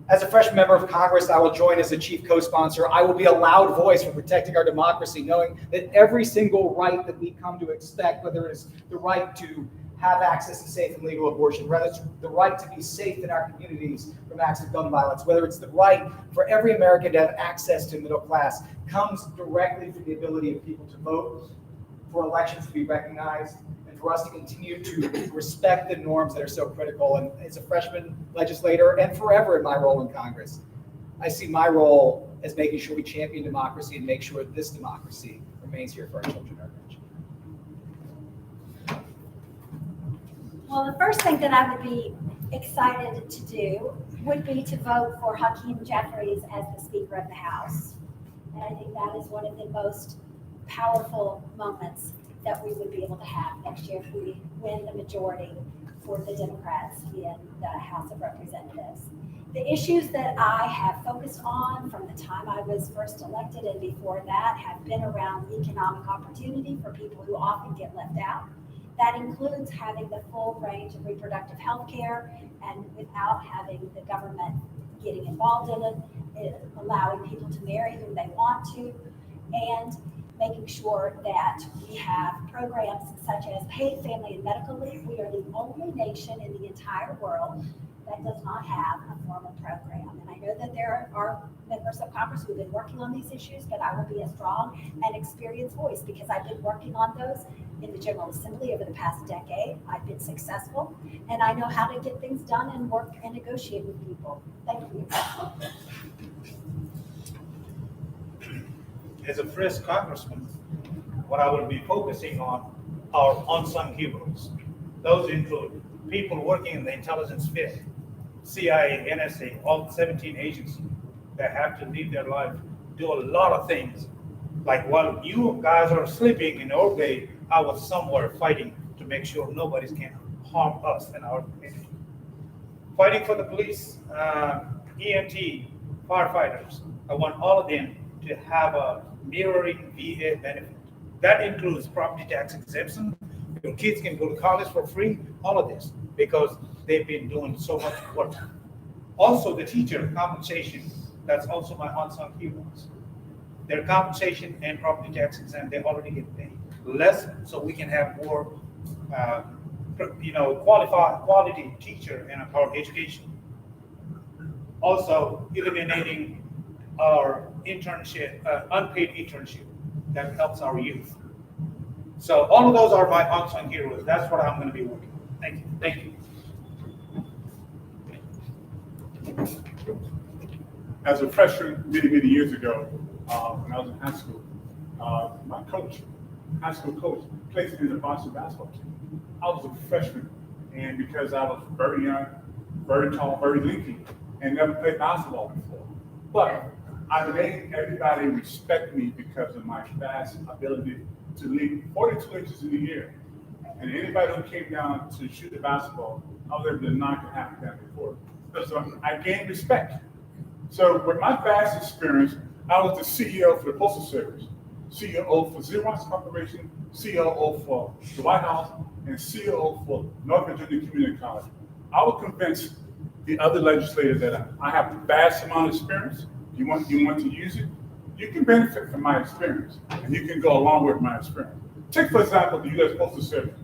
As a fresh member of Congress, I will join as a chief co-sponsor. I will be a loud voice for protecting our democracy, knowing that every single right that we come to expect, whether it is the right to have access to safe and legal abortion, whether it's the right to be safe in our communities from acts of gun violence, whether it's the right for every American to have access to middle class, comes directly from the ability of people to vote, for elections to be recognized, and for us to continue to respect the norms that are so critical. And as a freshman legislator, and forever in my role in Congress, I see my role as making sure we champion democracy and make sure this democracy remains here for our children and our grandchildren. Well, the first thing that I would be excited to do would be to vote for Hakeem Jeffries as the Speaker of the House. And I think that is one of the most powerful moments that we would be able to have next year if we win the majority for the Democrats in the House of Representatives. The issues that I have focused on from the time I was first elected and before that have been around economic opportunity for people who often get left out. That includes having the full range of reproductive health care and without having the government getting involved in it, allowing people to marry who they want to, and making sure that we have programs such as paid family and medical leave. We are the only nation in the entire world that does not have a formal program. And I know that there are members of Congress who have been working on these issues, but I will be a strong and experienced voice because I've been working on those in the General Assembly over the past decade. I've been successful, and I know how to get things done and work and negotiate with people. Thank you. As a fresh congressman, what I will be focusing on are unsung heroes. Those include people working in the intelligence field, CIA, NSA, all 17 agencies that have to live their life, do a lot of things. Like while you guys are sleeping in your day, I was somewhere fighting to make sure nobody can harm us and our community. Fighting for the police, EMT, firefighters. I want all of them to have a mirroring VA benefit. That includes property tax exemption. Your kids can go to college for free, all of this, because they've been doing so much work. Also, the teacher compensation, that's also my unsung heroes. Their compensation and property tax exempt, they already get paid less, so we can have more, quality teacher in our education. Also, eliminating our internship, unpaid internship that helps our youth. So all of those are my unsung heroes. That's what I'm going to be working on. Thank you. Thank you. As a freshman many years ago, when I was in high school, my high school coach, placed me in the varsity basketball team. I was a freshman, and because I was very young, very tall, very leaky, and never played basketball before. But I made everybody respect me because of my fast ability to leap 42 inches in the air. And anybody who came down to shoot the basketball, I was able to knock it half down before. So I gained respect. So with my vast experience, I was the CEO for the Postal Service, CEO for Xerox Corporation, COO for the White House, and COO for North Virginia Community College. I would convince the other legislators that I have a vast amount of experience. You want to use it, you can benefit from my experience, and you can go along with my experience. Take, for example, the U.S. Postal Service.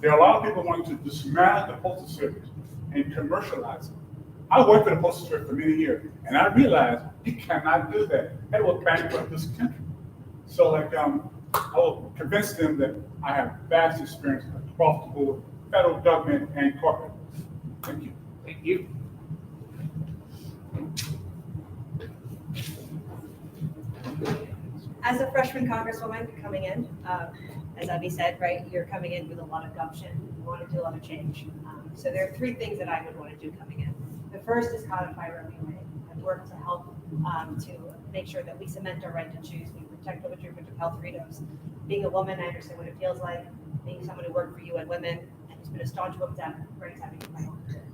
There are a lot of people wanting to dismantle the Postal Service and commercialize it. I worked for the Postal Service for many years, and I realized you cannot do that. That will bankrupt this country. So, I will convince them that I have vast experience across the board, federal government and corporate. Thank you. Thank you. As a freshman congresswoman coming in, as Abby said, right, you're coming in with a lot of gumption. You want to do a lot of change. So there are three things that I would want to do coming in. The first is codify Roe v. Wade. I've worked to help to make sure that we cement our right to choose. We protect the reproductive health freedoms. Being a woman, I understand what it feels like. Being someone who worked for UN Women and who's been a staunch women's rights advocate my whole career.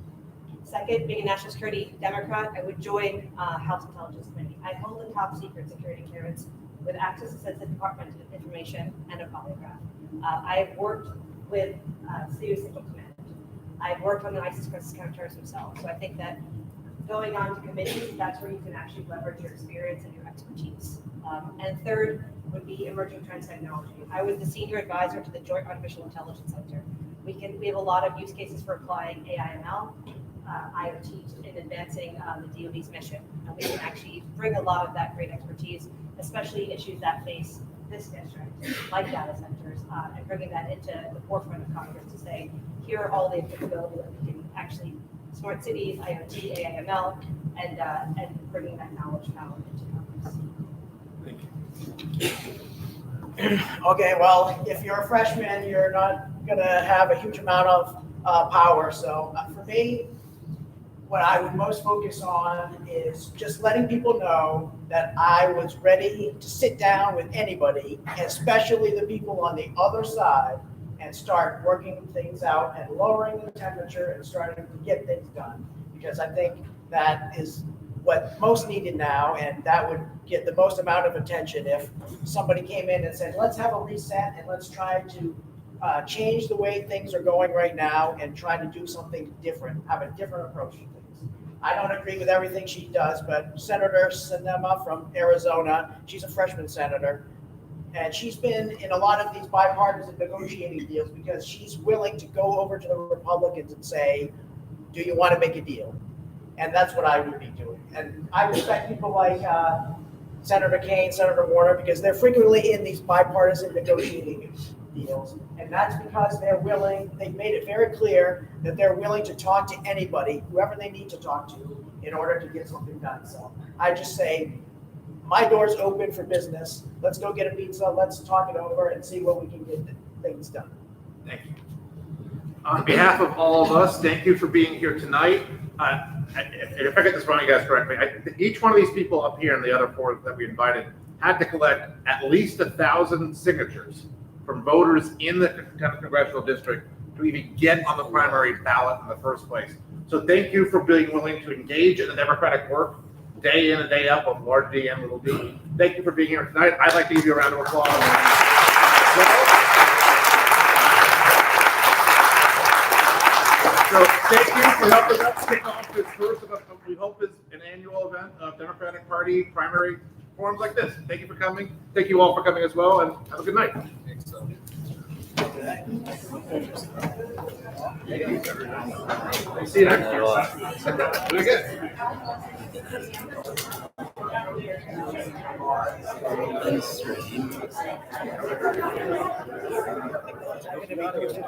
Second, being a national security Democrat, I would join House Intelligence Committee. I hold the top secret security clearance with access to sensitive department information and a polygraph. I've worked with Syrian Central Command. I've worked on the ISIS crisis counterterrorism cell. So I think that going on to committees, that's where you can actually leverage your experience and your expertise. And third would be emerging trends technology. I was the senior advisor to the Joint Artificial Intelligence Center. We have a lot of use cases for applying AI/ML, IoT in advancing the DoD's mission. And we can actually bring a lot of that great expertise, especially issues that face this district, like data centers, and bringing that into the forefront of Congress to say, here are all the applicability that we can actually, smart cities, IoT, AI/ML, and bringing that knowledge power into Congress. Thank you. Okay, well, if you're a freshman, you're not going to have a huge amount of power. So for me, what I would most focus on is just letting people know that I was ready to sit down with anybody, especially the people on the other side, and start working things out and lowering the temperature and starting to get things done. Because I think that is what most needed now, and that would get the most amount of attention if somebody came in and said, let's have a reset and let's try to change the way things are going right now and try to do something different, have a different approach to things. I don't agree with everything she does, but Senator Sinema from Arizona, she's a freshman senator, and she's been in a lot of these bipartisan negotiating deals because she's willing to go over to the Republicans and say, do you want to make a deal? And that's what I would be doing. And I respect people like Senator Kaine, Senator Warner, because they're frequently in these bipartisan negotiating deals. And that's because they're willing, they've made it very clear that they're willing to talk to anybody, whoever they need to talk to, in order to get something done. So I just say, my door's open for business. Let's go get a pizza. Let's talk it over and see what we can get things done. Thank you. On behalf of all of us, thank you for being here tonight. If I get this wrong, you guys correct me. Each one of these people up here and the other four that we invited had to collect at least 1,000 signatures from voters in the 10th congressional district to even get on the primary ballot in the first place. So thank you for being willing to engage in the democratic work day in and day out of large D and little d. Thank you for being here tonight. I'd like to give you a round of applause. So thank you for helping us kick off this first of what we hope is an annual event of Democratic Party primary forums like this. Thank you for coming. Thank you all for coming as well, and have a good night. See you next year. Do it again.